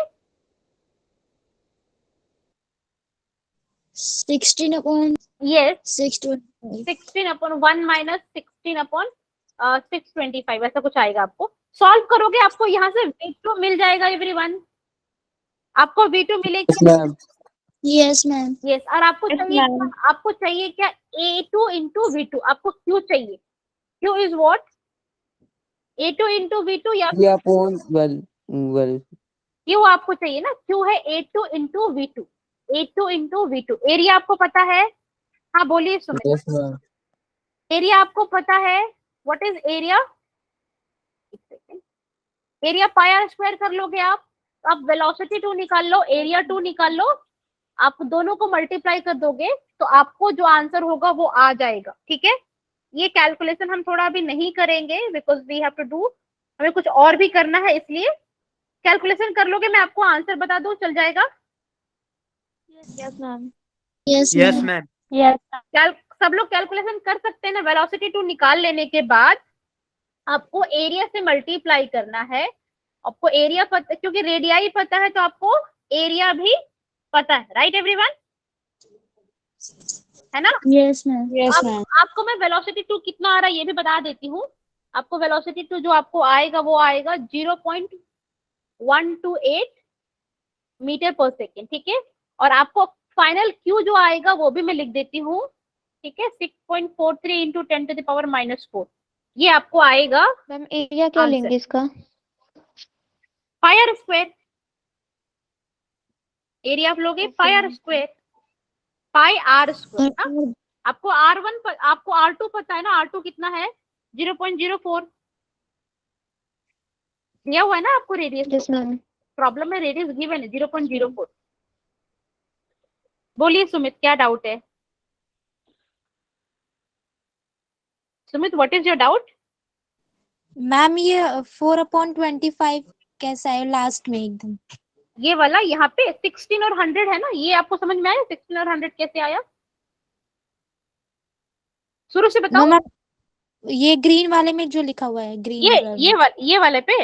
16/625. यस 16/1 माइनस 16/625 ऐसा कुछ आएगा। आपको सॉल्व करोगे आपको यहाँ से V2 मिल जाएगा एवरीवन, आपको V2 मिलेगी। Yes ma'am. Yes, ma'am. Yes, और आपको चाहिए क्या A2 इंटू V2, आपको क्यों चाहिए, क्यों is what A2 into V2 या ये अपॉन वेल क्यों आपको चाहिए ना, क्यों है A2 into V2, A2 into V2। Area आपको पता है, हाँ बोलिए सुमित। Yes ma'am. एरिया आपको पता है, what is area? Area pi R square कर लोगे आप, तो आप वेलोसिटी 2 निकाल लो, एरिया 2 निकाल लो, आप दोनों को मल्टीप्लाई कर दोगे तो आपको जो आंसर होगा वो आ जाएगा। ठीक है, ये कैलकुलेशन हम थोड़ा अभी नहीं करेंगे because we have to do, हमें कुछ और भी करना है, इसलिए कैलकुलेशन कर लोगे, मैं आपको आंसर बता दूं, चल जाएगा। Yes ma'am. Yes, yes ma'am. Ma'am. Yes सब लोग कैलकुलेशन कर सकते हैं ना। वेलोसिटी 2 निकाल लेने के बाद आपको एरिया से मल्टीप्लाई करना है, आपको एरिया पता, क्योंकि रेडियाई पता है तो आपको एरिया भी पता है, राइट एवरीवन, है ना? Yes, ma'am. आपको मैं वेलोसिटी 2 कितना आ रहा है ये भी बता देती हूँ। आपको वेलोसिटी 2 जो आपको आएगा वो आएगा 0.128 मीटर पर सेकेंड, ठीक है। और आपको फाइनल क्यू जो आएगा वो भी मैं लिख देती हूँ, ठीक है, 6.43 इंटू 10⁻⁻⁴, ये आपको आएगा। मैम एरिया क्या Answer. लेंगे इसका? पाई आर स्क्वायर, एरिया आप लोगे pi R square, pi R square ना। आपको R1 आपको R2 पता है ना, R2 कितना है 0.04 दिया हुआ है ना आपको रेडियस, यस मैम। प्रॉब्लम में रेडियस गिवन है 0.04। बोलिए सुमित क्या डाउट है? Sumit what is your doubt? Ma'am ये 4/25 कैसा है लास्ट में एकदम? ये वाला यहाँ पे 16 और 100 है ना, ये आपको समझ में आया 16 और 100 कैसे आया? शुरू से बताओ। मैम ये ग्रीन वाले में जो लिखा हुआ है ग्रीन कलर में। ये वाले पे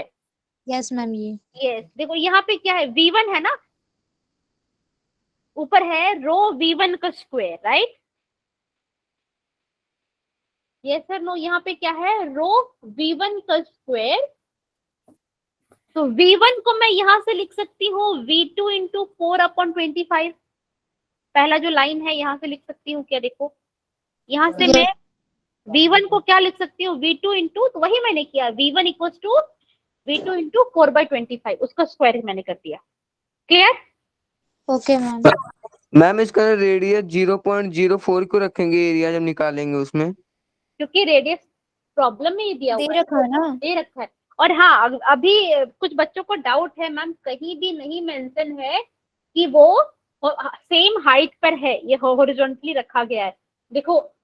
यस मैम। ये यस, देखो यहाँ पे क्या है V1 है ना, ऊपर है रो V1 का square, right? Yes sir no, यहाँ पे क्या है रो V1 का स्क्वायर, तो V1 को मैं यहाँ से लिख सकती हूँ V2 इंटू 4/25, पहला जो लाइन है यहाँ से लिख सकती हूँ क्या, देखो यहाँ से मैं V1 को क्या लिख सकती हूँ, V2 इंटू, तो वही मैंने किया, V1 equal to V2 into 4/25, उसका स्क्वायर मैंने कर दिया। क्लियर? Okay ma'am. मैम इसका रेडियस 0.04 क्यों रखेंगे एरिया जब निकालेंगे उसमें? क्योंकि रेडियस प्रॉब्लम में ही दिया दे हुआ है, रखा है ना। दे रखा है। और हाँ, अभी कुछ बच्चों को डाउट है मैम, कहीं भी नहीं मेंशन है कि वो सेम हाइट पर है, ये हॉरिजॉन्टली रखा गया है। देखो,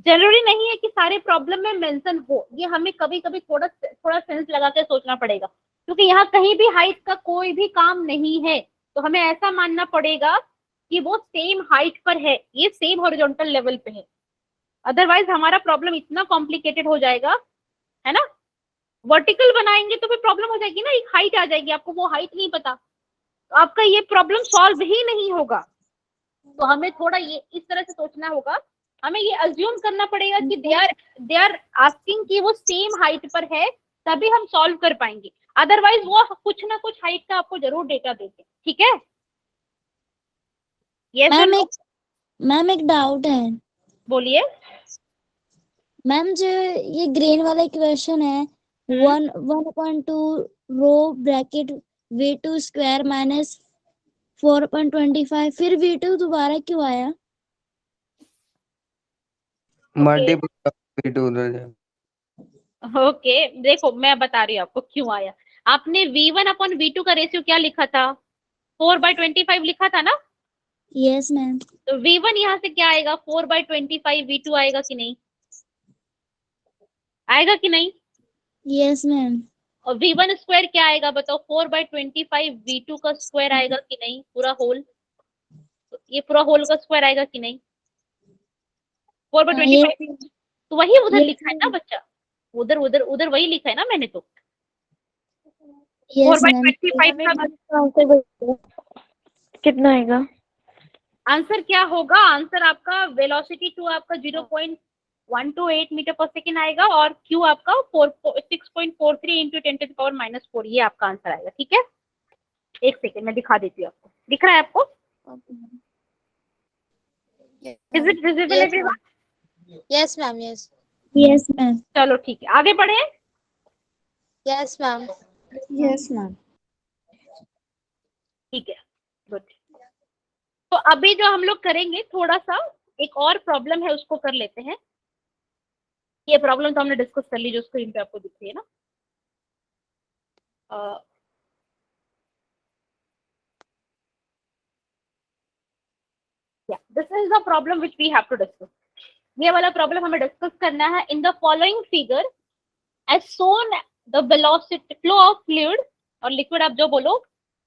जरूरी नहीं है कि सारे प्रॉब्लम में मेंशन हो, ये हमें कभी कभी थोड़ा थोड़ा सेंस लगा के सोचना पड़ेगा, क्योंकि यहाँ कहीं भी हाइट का कोई भी काम नहीं है, तो हमें ऐसा मानना पड़ेगा कि वो सेम हाइट पर है, ये सेम हॉरिजॉन्टल लेवल पे है। अदरवाइज हमारा प्रॉब्लम इतना कॉम्प्लिकेटेड हो जाएगा, है ना। वर्टिकल बनाएंगे तो फिर प्रॉब्लम हो जाएगी ना, एक हाइट आ जाएगी, आपको वो हाइट नहीं पता, तो आपका ये प्रॉब्लम सॉल्व ही नहीं होगा। तो हमें थोड़ा ये इस तरह से सोचना होगा, हमें ये अज्यूम करना पड़ेगा कि दे आर आस्किंग कि वो सेम हाइट पर है, तभी हम सॉल्व कर पाएंगे। अदरवाइज वो कुछ ना कुछ हाइट का आपको जरूर डेटा देते, ठीक है। ये मैम एक डाउट है। बोलिए। मैम जो ये ग्रीन वाला इक्वेशन है, 1.2 रो ब्रैकेट V2 स्क्वायर माइनस 4.25, फिर V2 दोबारा क्यों आया? मल्टीपल उधर जाए। ओके, देखो मैं बता रही हूँ आपको क्यों आया। आपने V1/V2 का रेशियो क्या लिखा था, 4/25 लिखा था ना। Yes ma'am. तो V1 यहाँ से क्या आएगा, 4/25 V2 आएगा कि नहीं, आएगा कि नहीं? Yes ma'am. और V1 स्क्वायर क्या आएगा बताओ, 4/25 V2 का स्क्वायर आएगा कि नहीं, पूरा होल, तो ये पूरा होल का स्क्वायर आएगा कि नहीं, 4/25। तो वही उधर लिखा है ना बच्चा, उधर उधर उधर वही लिखा है ना मैंने, तो 4/25 कितना आएगा? आंसर क्या होगा, आंसर आपका वेलोसिटी टू आपका 0.128 मीटर पर सेकेंड आएगा, और क्यू आपका 6.43 इंटू 10⁻⁻⁴, ये आपका आंसर आएगा, ठीक है। एक सेकेंड मैं दिखा देती हूँ आपको, दिख रहा है आपको? Is it visible everyone? Yes ma'am. Yes ma'am. चलो ठीक है, आगे बढ़े। Yes ma'am. Yes ma'am. ठीक है, गुड। तो अभी जो हम लोग करेंगे, थोड़ा सा एक और प्रॉब्लम है, उसको कर लेते हैं। ये प्रॉब्लम तो हमने डिस्कस कर ली, जो स्क्रीन पे आपको दिख रही है ना। This is the problem which we have to discuss. ये वाला प्रॉब्लम हमें डिस्कस करना है। In the following figure as shown the velocity flow of fluid और लिक्विड, आप जो बोलो,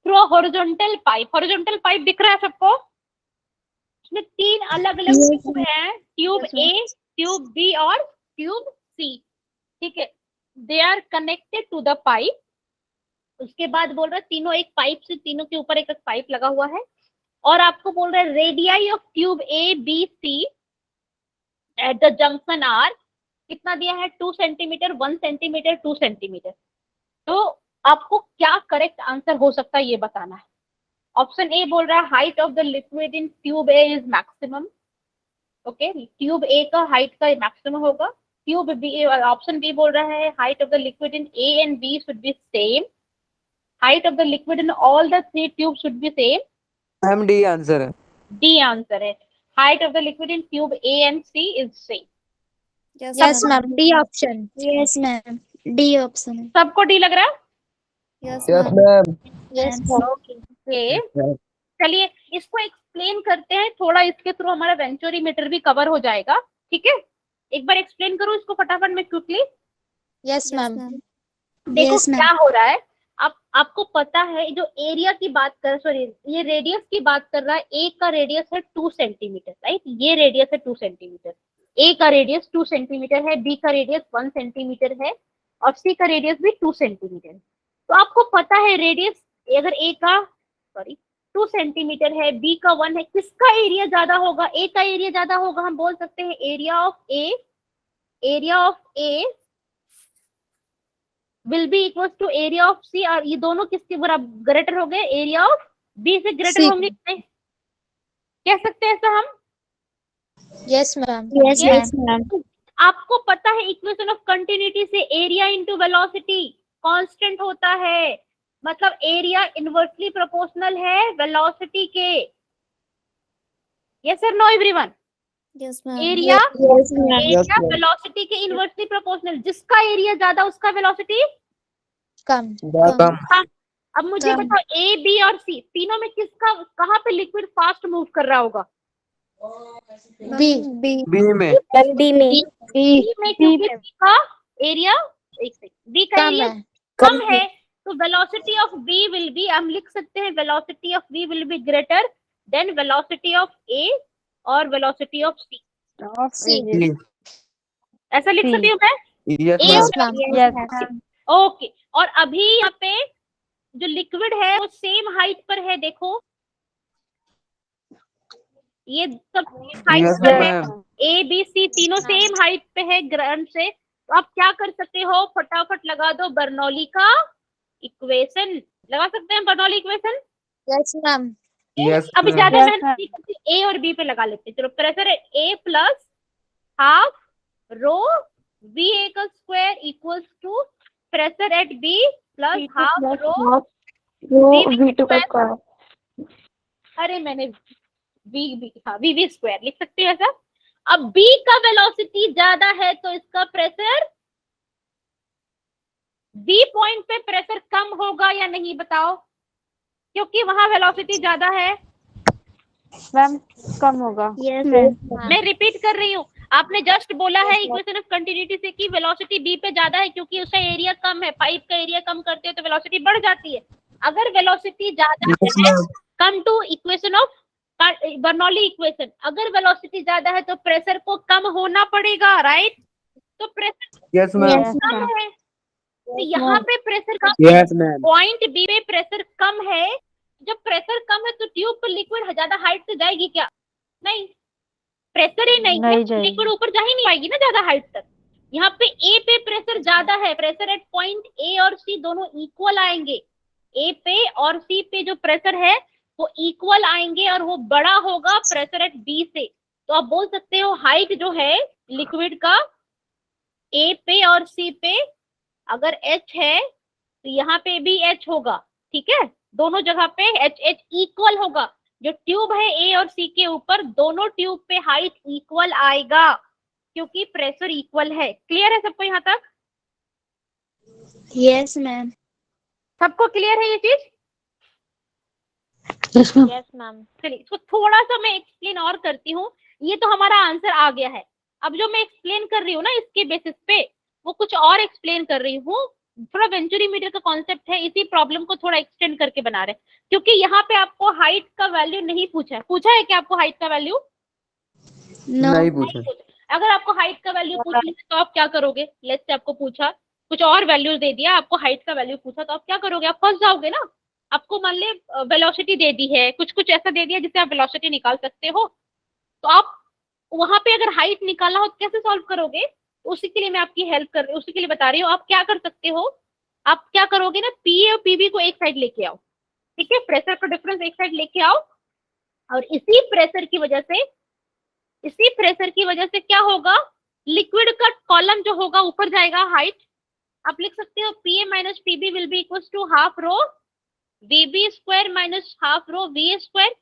through a horizontal pipe. Horizontal pipe दिख रहा है सबको? इसमें 3 अलग अलग ट्यूब हैं, ट्यूब ए, ट्यूब बी और ट्यूब सी, ठीक है। They are connected to the pipe. उसके बाद बोल रहा है तीनों एक पाइप से, तीनों के ऊपर एक एक पाइप लगा हुआ है, और आपको बोल रहा है radii of tube A B C at the junction are कितना दिया है, 2 सेंटीमीटर, 1 सेंटीमीटर, 2 सेंटीमीटर। तो आपको क्या करेक्ट आंसर हो सकता है ये बताना है। ऑप्शन ए बोल रहा है height of the liquid in tube A is maximum. Okay, tube ए का हाइट का मैक्सिमम होगा। ट्यूब बी, ऑप्शन बी बोल रहा है height of the liquid in A and B should be same. Height of the liquid in all the 3 tube should be same. Ma'am D answer है। D answer है, height of the liquid in tube A and C is same. Yes ma'am. D option. Yes ma'am, D option है। सबको D लग रहा है? Yes ma'am. Yes okay, चलिए इसको explain करते हैं थोड़ा, इसके थ्रू हमारा वेंचुरीमीटर भी कवर हो जाएगा, ठीक है। एक बार एक्सप्लेन करूँ इसको फटाफट में क्विकली। Yes ma'am. देखो क्या हो रहा है, आपको पता है जो एरिया की बात कर, सॉरी ये रेडियस की बात कर रहा है। ए का रेडियस है 2 सेंटीमीटर, राइट, ये रेडियस है 2 सेंटीमीटर। ए का रेडियस 2 सेंटीमीटर है, बी का रेडियस 1 सेंटीमीटर है, और सी का रेडियस भी 2 सेंटीमीटर। तो आपको पता है रेडियस अगर ए का 2 सेंटीमीटर है, बी का 1 है, किसका एरिया ज्यादा होगा? ए का एरिया ज्यादा होगा। हम बोल सकते हैं area of A will be equal to area of C, और ये दोनों किसके बराबर ग्रेटर हो गए? एरिया ऑफ बी से ग्रेटर होंगे, कह सकते हैं ऐसा हम? Yes ma'am. Yes ma'am. आपको पता है इक्वेशन ऑफ कंटिन्यूटी से एरिया इनटू वेलोसिटी कांस्टेंट होता है, मतलब एरिया इनवर्सली प्रोपोर्शनल है वेलोसिटी के। Yes sir no everyone? Yes, ma'am. Area Yes, ma'am. Area velocity के इनवर्सली प्रोपोर्शनल, जिसका एरिया ज्यादा उसका वेलोसिटी Come. कम। अब मुझे कम। बताओ ए बी और सी तीनों में किसका कहाँ पे लिक्विड फास्ट मूव कर रहा होगा? B. बी में B में. बी में, क्योंकि बी का एरिया बी का कम एरिया है. कम है, तो velocity of B will be, हम लिख सकते हैं velocity of B will be greater than velocity of A और वेलोसिटी ऑफ सी। C. ऐसा लिख सकती हूँ मैं? यस ए Yes, और ma'am. Yes. ओके। और अभी यहाँ पे जो लिक्विड है वो सेम हाइट पर है, देखो ये सब हाइट यस पर है, मैम। ए बी सी तीनों सेम हाइट पे है ग्राउंड से। तो आप क्या कर सकते हो, फटाफट लगा दो बर्नौली का इक्वेशन। लगा सकते हैं Bernoulli equation? Yes, ma'am. Yes अभी मैम। ज्यादा Yes, मेहनत नहीं करती, ए और बी पे लगा लेते हैं। चलो प्रेशर है A plus half rho V A का square equals to pressure at B plus half rho V2 का स्क्वायर। अरे मैंने वी वी स्क्वायर लिख सकते हो ऐसा। अब बी का वेलोसिटी ज्यादा है तो इसका प्रेशर बी पॉइंट पे प्रेशर कम होगा या नहीं बताओ, क्योंकि वहां वेलोसिटी ज्यादा है। मैम कम होगा। Yes, मैं रिपीट कर रही हूँ, आपने जस्ट बोला है इक्वेशन ऑफ कंटिन्यूटी से कि वेलोसिटी बी पे ज्यादा है क्योंकि उसका एरिया कम है, पाइप का एरिया कम करते हो तो वेलोसिटी बढ़ जाती है। अगर वेलोसिटी ज्यादा है, come to equation of Bernoulli equation, अगर वेलोसिटी ज्यादा है तो प्रेशर को कम होना पड़ेगा, राइट? तो प्रेशर यस मैम। कम है, तो यहाँ पे प्रेशर कम, Yes, ma'am. पॉइंट बी पे प्रेशर कम है। जब प्रेशर कम है तो ट्यूब पर लिक्विड ज्यादा हाइट से जाएगी क्या? नहीं, प्रेशर ही नहीं है, नहीं जाएगी। लिक्विड ऊपर जा ही नहीं पाएगी ना ज्यादा हाइट तक। यहाँ पे ए पे प्रेशर ज्यादा है, प्रेशर एट पॉइंट ए और सी दोनों इक्वल आएंगे। ए पे और सी पे जो प्रेशर है वो इक्वल आएंगे और वो बड़ा होगा प्रेशर एट बी से। तो आप बोल सकते हो हाइट जो है लिक्विड का ए पे और सी पे अगर h है तो यहाँ पे भी h होगा, ठीक है? दोनों जगह पे h इक्वल होगा। जो ट्यूब है ए और सी के ऊपर, दोनों ट्यूब पे हाइट इक्वल आएगा क्योंकि प्रेशर इक्वल है। क्लियर है सबको यहाँ तक? Yes, ma'am. सबको क्लियर है ये चीज? Yes ma'am. चलिए इसको थोड़ा सा मैं एक्सप्लेन और करती हूँ। ये तो हमारा आंसर आ गया है। अब जो मैं एक्सप्लेन कर रही हूँ ना इसके बेसिस पे, वो कुछ और एक्सप्लेन कर रही हूँ। थोड़ा वेंचुरी मीटर का कॉन्सेप्ट है, इसी प्रॉब्लम को थोड़ा एक्सटेंड करके बना रहे हैं, क्योंकि यहाँ पे आपको हाइट का वैल्यू नहीं पूछा है। पूछा है क्या आपको हाइट का वैल्यू? No. नहीं पूछा। अगर आपको हाइट का वैल्यू पूछने से तो आप क्या करोगे? लेट्स से आपको पूछा कुछ और वैल्यूज दे दिया, आपको हाइट का वैल्यू पूछा तो आप क्या करोगे? आप फंस जाओगे ना। आपको मान ले वेलोसिटी दे दी है, कुछ कुछ ऐसा दे दिया जिससे आप वेलोसिटी निकाल सकते हो, तो आप वहां पे अगर हाइट निकालना हो तो कैसे सॉल्व करोगे? उसी के लिए मैं आपकी हेल्प कर रही हूँ, उसी के लिए बता रही हूँ। आप क्या कर सकते हो, आप क्या करोगे ना, पी और पीबी को एक साइड लेके आओ, ठीक है? प्रेशर का डिफरेंस एक साइड लेके आओ और इसी प्रेशर की वजह से क्या होगा, लिक्विड का कॉलम जो होगा ऊपर जाएगा हाइट। आप लिख सकते हो P A minus PB will be equal to half rho V B square minus half rho we square.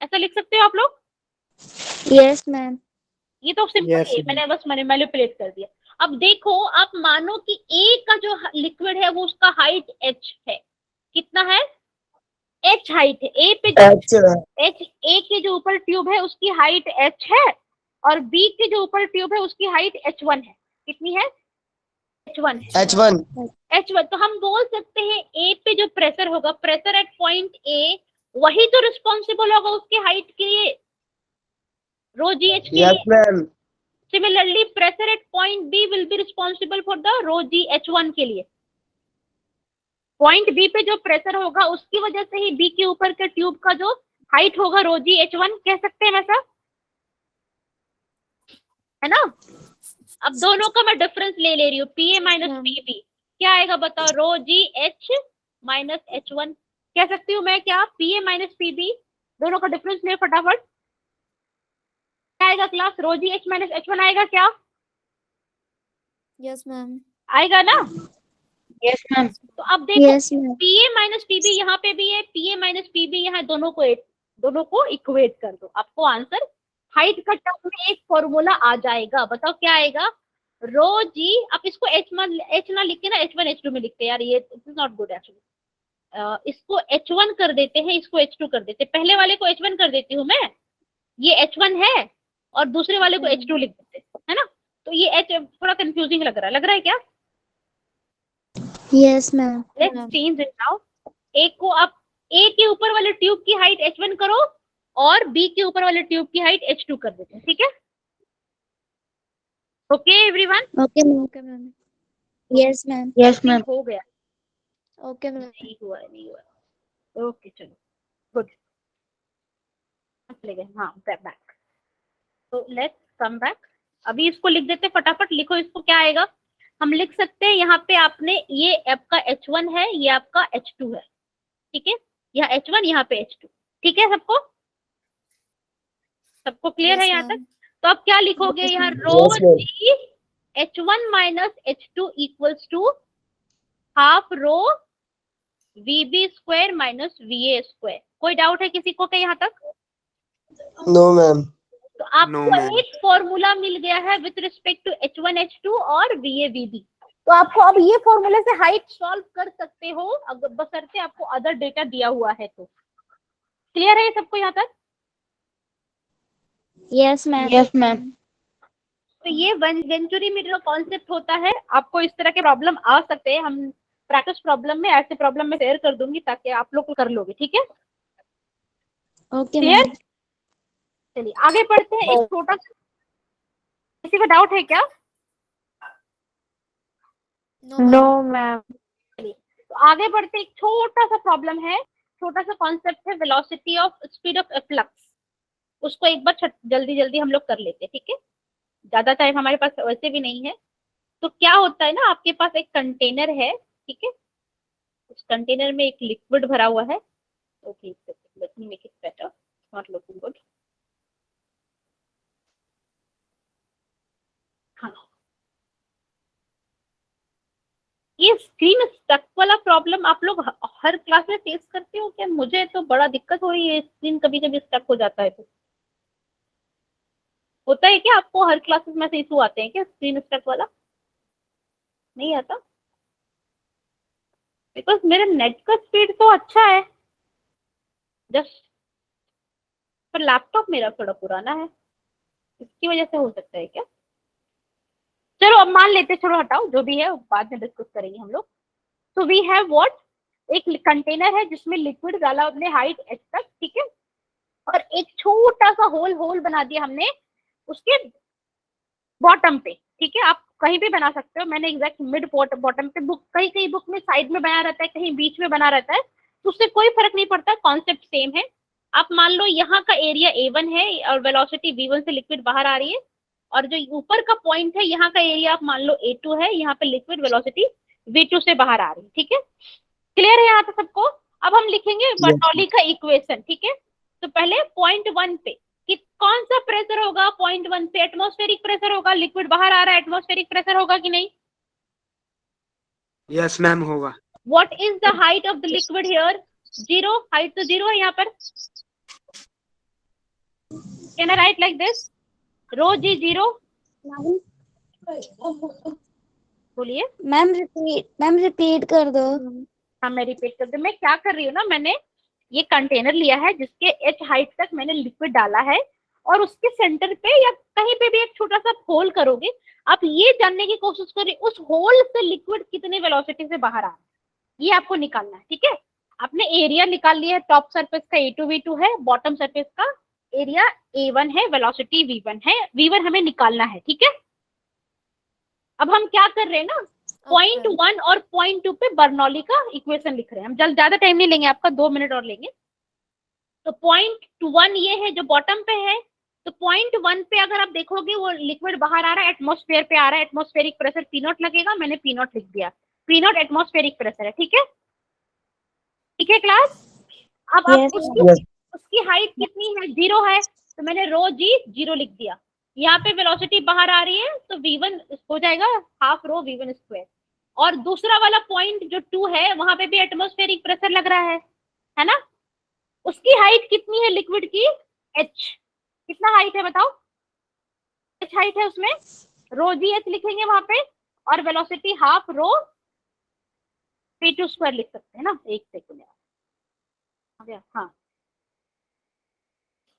ऐसा लिख सकते हो आप लोग? Yes, ma'am. ये तो सिंपल Yes, है, मैंने बस मैनिपुलेट कर दिया। अब देखो, आप मानो कि ए का जो लिक्विड है वो उसका हाइट h है। कितना है? h हाइट है। ए पे h, ए के जो ऊपर ट्यूब है उसकी हाइट h है और बी के जो ऊपर ट्यूब है उसकी हाइट h1 है। कितनी है? h1 है। h1 तो हम बोल सकते हैं ए पे जो प्रेशर होगा, प्रेशर एट पॉइंट ए, वही तो रिस्पॉन्सिबल होगा उसकी हाइट के लिए, रो जी एच के लिए। Similarly pressure at point B will be responsible for the rho g h1 के लिए। पॉइंट बी पे जो प्रेशर होगा उसकी वजह से ही बी के ऊपर के ट्यूब का जो हाइट होगा रो जी h1 कह सकते हैं वैसा, है ना? अब दोनों का मैं डिफरेंस ले रही हूँ, P A minus P B क्या आएगा बताओ? रो जी एच माइनस h1 कह सकती हूँ मैं क्या? P A minus P B, दोनों का डिफरेंस ले फटाफट। क्या आएगा क्लास? रो जी एच माइनस h1 आएगा क्या? Yes ma'am. आएगा ना? Yes, ma'am. तो अब देखो yes ma'am. PA minus PB यहाँ पे भी है, PA माइनस PB यहाँ, दोनों को इक्वेट कर दो, आपको आंसर हाइट का टर्म में एक फॉर्मूला आ जाएगा। बताओ क्या आएगा? रो जी, आप इसको H ना लिख के ना H1 H2 में लिखते हैं यार, ये इज नॉट गुड एक्चुअली। इसको H1 कर देते हैं, इसको H2 कर देते हैं। पहले वाले को H1 कर देती हूँ मैं, ये H1 है, और दूसरे वाले को H2 लिख देते हैं, है ना? तो ये H थोड़ा कंफ्यूजिंग लग रहा है क्या? Yes ma'am. Let's change it now. A को आप ए के ऊपर वाले ट्यूब की हाइट H1 करो और बी के ऊपर वाले ट्यूब की हाइट H2 कर देते हैं, ठीक है? Okay everyone? Okay ma'am. Okay ma'am. Yes ma'am. Yes, ma'am. हो गया? Okay ma'am. नहीं हुआ। ओके चलो, गुड। चले गए, हाँ बैक। तो लेट्स कम बैक। अभी इसको लिख देते, फटाफट लिखो इसको, क्या आएगा? हम लिख सकते हैं यहाँ पे, आपने ये आपका H1 है, ये आपका H2 है, ठीक है? यहाँ H1, यहाँ पे H2, ठीक है? सबको क्लियर है यहाँ तक? तो अब क्या लिखोगे यहाँ? Rho g H1 minus H2 equals to half rho VB square minus VA square. कोई डाउट है किसी को क्या यहाँ तक? No ma'am. तो आपको एक फॉर्मूला मिल गया है with respect to H1 H2 और VA VB। तो आपको अब ये फॉर्मूले से हाइट सॉल्व कर सकते हो, अगर बशर्ते आपको अदर डेटा दिया हुआ है तो। क्लियर है ये सबको यहाँ तक? Yes ma'am. Yes, ma'am. तो ये वेंचुरी मीटर कॉन्सेप्ट होता है। आपको इस तरह के प्रॉब्लम आ सकते हैं, हम प्रैक्टिस प्रॉब्लम में ऐसे प्रॉब्लम में शेयर कर दूंगी ताकि आप लोग कर लोगे, ठीक है? Okay clear? मैम। चलिए आगे बढ़ते हैं। एक छोटा सा, किसी को डाउट है क्या? No ma'am. तो आगे बढ़ते, एक छोटा सा प्रॉब्लम है, छोटा सा कॉन्सेप्ट है, velocity of speed of flux. उसको एक बार जल्दी हम लोग कर लेते हैं, ठीक है? ज्यादा टाइम हमारे पास वैसे भी नहीं है। तो क्या होता है ना, आपके पास एक कंटेनर है, ठीक है? उस कंटेनर में एक लिक्विड भरा हुआ है। Okay, let me make it better, not looking good. हाँ, ये स्क्रीन स्टक वाला प्रॉब्लम आप लोग हर क्लास में फेस करते हो क्या? मुझे तो बड़ा दिक्कत हो रही है, स्क्रीन कभी कभी स्टक हो जाता है। तो होता है क्या आपको हर क्लासेस में से इशू आते हैं क्या स्क्रीन स्टक वाला? नहीं आता? बिकॉज मेरे नेट का स्पीड तो अच्छा है जस्ट, पर लैपटॉप मेरा थोड़ा पुराना है, इसकी वजह से हो सकता है क्या? चलो अब मान लेते, चलो हटाओ, जो भी है बाद में डिस्कस करेंगे हम लोग। तो वी हैव व्हाट, एक कंटेनर है जिसमें लिक्विड डाला हमने हाइट h तक, ठीक है? और एक छोटा सा होल बना दिया हमने उसके बॉटम पे, ठीक है? आप कहीं भी बना सकते हो, मैंने एग्जैक्ट मिड बॉटम पे, बुक कहीं बुक में साइड में बना रहता है, कहीं बीच में बना रहता है, तो उससे कोई फर्क नहीं पड़ता, कॉन्सेप्ट सेम है। आप मान लो यहाँ का एरिया A1 है और वेलोसिटी V1 से लिक्विड बाहर आ रही है, और जो ऊपर का पॉइंट है यहाँ का एरिया आप मान लो A2 है, यहाँ पे लिक्विड वेलोसिटी V2 से बाहर आ रही है, ठीक है? क्लियर है यहाँ पे सबको? अब हम लिखेंगे बर्नौली का इक्वेशन, ठीक है? तो पहले पॉइंट 1 पे कि कौन सा प्रेशर होगा? पॉइंट 1 पे एटमॉस्फेरिक प्रेशर होगा, लिक्विड बाहर आ रहा है, एटमॉस्फेरिक प्रेशर होगा कि नहीं? यस मैम होगा। What is the height of the liquid here? 0, height तो 0 है यहाँ पर। Can I write like this? Rho G 0, बोलिए। मैम रिपीट कर दो। हाँ मैं रिपीट कर दूं। मैं क्या कर रही हूँ ना, मैंने ये कंटेनर लिया है जिसके h हाइट तक मैंने लिक्विड डाला है, और उसके सेंटर पे या कहीं पे भी एक छोटा सा होल करोगे। आप ये जानने की कोशिश करिए उस होल से लिक्विड कितने वेलोसिटी से बाहर आ रहा है, ये आपको निकालना है, ठीक है? आपने एरिया निकाल लिया है, टॉप सरफेस का A2 V2 है, बॉटम सरफेस का एरिया A1 है, वेलोसिटी V1 है, V1 हमें निकालना है, ठीक है? अब हम क्या कर रहे हैं ना, पॉइंट 1 और पॉइंट 2 पे बर्नौली का इक्वेशन लिख रहे हैं। हम ज्यादा टाइम नहीं लेंगे आपका, 2 मिनट और लेंगे। तो पॉइंट 1 ये है जो बॉटम पे है। तो पॉइंट 1 पे अगर आप देखोगे वो लिक्विड बाहर आ रहा है, एटमॉस्फेयर पे आ रहा है, एटमॉस्फेरिक प्रेशर P0 लगेगा, मैंने P0 लिख दिया। P0 एटमॉस्फेरिक प्रेशर है, ठीक है? ठीक है क्लास? अब आप उसकी हाइट कितनी है? 0 है, तो मैंने रो जी 0 लिख दिया। यहाँ पे वेलोसिटी बाहर आ रही है तो v1 हो जाएगा हाफ रो v1 स्क्वायर। और दूसरा वाला पॉइंट जो 2 है वहां पे भी एटमॉस्फेरिक प्रेशर लग रहा है ना। उसकी हाइट कितनी है लिक्विड की? h। कितना हाइट है बताओ? h हाइट है उसमें, रो जी एच लिखेंगे वहां पे, और velocity half rho v2 square लिख सकते हैं ना। एक सेकेंड यार, हाँ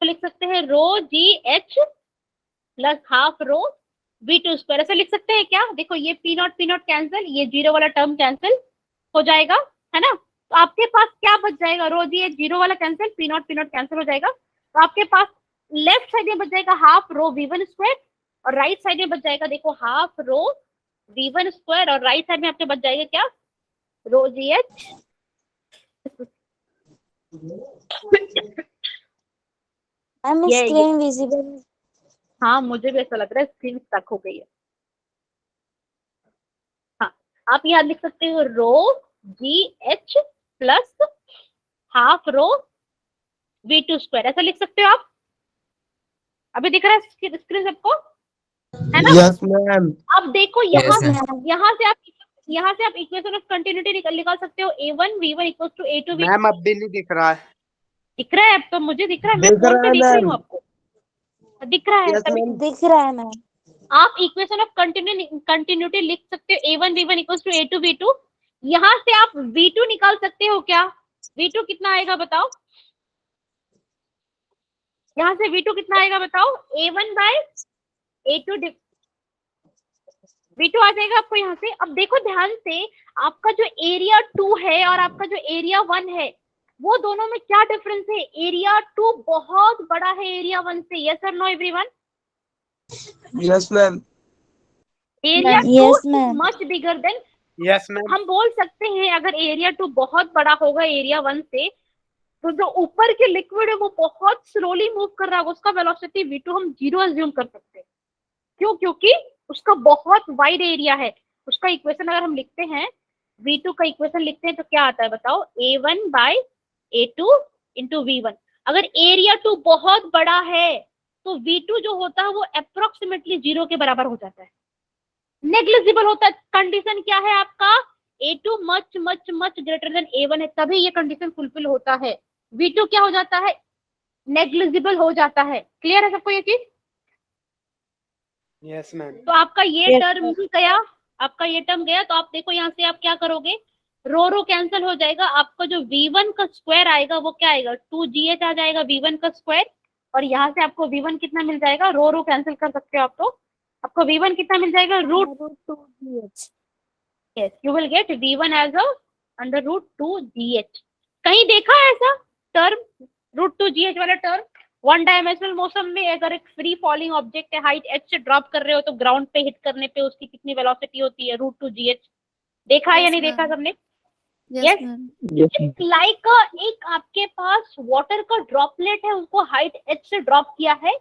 तो लिख सकते हैं रो जी H plus half rho v2 square, ऐसे लिख सकते हैं क्या? देखो ये पी नॉट कैंसिल, ये जीरो वाला टर्म कैंसिल हो जाएगा, है ना। तो आपके पास क्या बच जाएगा? रो जी एच जीरो वाला कैंसिल, पी नॉट कैंसिल हो जाएगा। तो आपके पास लेफ्ट साइड में बच जाएगा हाफ रो v1 स्क्वायर, और राइट साइड में बच जाएगा देखो हाफ रो v1 स्क्वायर, और राइट साइड में आपके बच जाएगा क्या? रो जी एच। मैम ये स्क्रीन विजिबल। हाँ मुझे भी ऐसा लग रहा है स्क्रीन स्टक हो गई है। हाँ आप याद लिख सकते हो रो जी H plus half rho v2 square, ऐसा लिख सकते हो आप। अभी दिख रहा है स्क्रीन सबको, है ना? Yes ma'am. अब देखो यहाँ Yes, यहाँ से आप इक्वेशन ऑफ कंटिन्यूटी निकाल सकते हो a1 v1 equals to a2 v2। Ma'am अब भी नहीं दिख रहा है। दिख रहा है? अब तो मुझे दिख रहा है, मैं दिख फोन रहा पे है देख रही मैम। हूँ आपको दिख रहा है। यस तभी मैम। दिख रहा है मैम। आप इक्वेशन ऑफ कंटिन्यूटी लिख सकते हो a1 v1 equals to a2 v2। यहाँ से आप v2 निकाल सकते हो क्या? v2 कितना आएगा बताओ? यहाँ से v2 कितना आएगा बताओ? a1 बाय a2 v2 आ जाएगा आपको यहाँ से। अब देखो ध्यान से, आपका जो एरिया 2 है और आपका जो एरिया 1 है, वो दोनों में क्या डिफरेंस है? एरिया 2 बहुत बड़ा है एरिया 1 से। यस और no everyone? Yes ma'am. Area Yes, 2 ma'am. Much bigger than. Yes ma'am. हम बोल सकते हैं अगर एरिया 2 बहुत बड़ा होगा एरिया 1 से, तो जो ऊपर के लिक्विड है वो बहुत स्लोली मूव कर रहा होगा, उसका वेलोसिटी v2 हम 0 अज्यूम कर सकते हैं। क्यों? क्योंकि उसका बहुत वाइड एरिया है। उसका इक्वेशन अगर हम लिखते हैं, v2 का इक्वेशन लिखते हैं तो क्या आता है बताओ? a1 bye a2 into v1। अगर एरिया 2 बहुत बड़ा है तो v2 जो होता है वो अप्रोक्सीमेटली 0 के बराबर हो जाता है, नेग्लिजिबल होता है। कंडीशन क्या है आपका? a2 much much much greater than a1 है, तभी ये कंडीशन फुलफिल होता है। v2 क्या हो जाता है? नेग्लिजिबल हो जाता है। क्लियर है सबको ये चीज? Yes ma'am. तो आपका ये टर्म भी गया, आपका ये टर्म गया। तो आप देखो यहाँ से आप क्या करोगे? रो रो कैंसिल हो जाएगा, आपका जो v1 का स्क्वायर आएगा वो क्या आएगा? 2gh आ जाएगा v1 का स्क्वायर, और यहाँ से आपको v1 कितना मिल जाएगा? रो रो कैंसिल कर सकते हो आप, तो आपको v1 कितना मिल जाएगा? √2gh। Yes, you will get v1 as a √2gh। कहीं देखा है ऐसा टर्म √2gh वाला टर्म? वन डायमेंशनल मोशन में अगर एक फ्री फॉलिंग ऑब्जेक्ट है, हाइट h से ड्रॉप कर रहे हो, तो ग्राउंड पे हिट करने पे उसकी कितनी वेलोसिटी होती है? √2gh। देखा है या नहीं देखा सबने? यस। लाइक एक आपके पास वाटर का ड्रॉपलेट है, उसको हाइट h से ड्रॉप किया है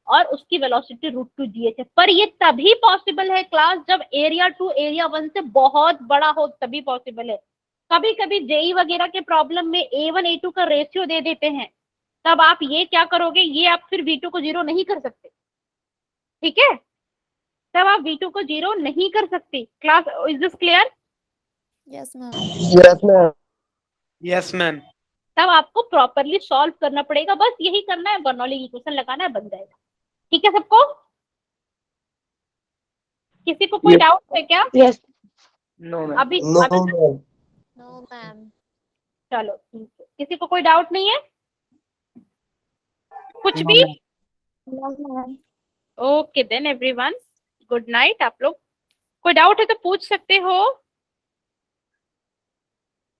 और उसकी वेलोसिटी √2gh है। पर ये तभी पॉसिबल है क्लास जब एरिया 2 एरिया 1 से बहुत बड़ा हो, तभी पॉसिबल है। कभी कभी जेई वगैरह के प्रॉब्लम में a1 a2 का रेशियो दे देते हैं, तब आप ये क्या करोगे? ये आप फिर v2 को 0 नहीं कर सकते, ठीक है? तब आप v2 को 0 नहीं कर सकते। Class is this clear? Yes ma'am. Yes ma'am. तब आपको प्रॉपरली सॉल्व करना पड़ेगा, बस यही करना है, बर्नौली की इक्वेशन लगाना है, बन जाएगा। ठीक है सबको? किसी को कोई डाउट है क्या? यस। No ma'am. अभी नो अभी मैम। No ma'am. चलो ठीक है, किसी को कोई डाउट नहीं है कुछ No, भी? ma'am. No ma'am. Okay then everyone, good night. आप लोग कोई डाउट है तो पूछ सकते हो।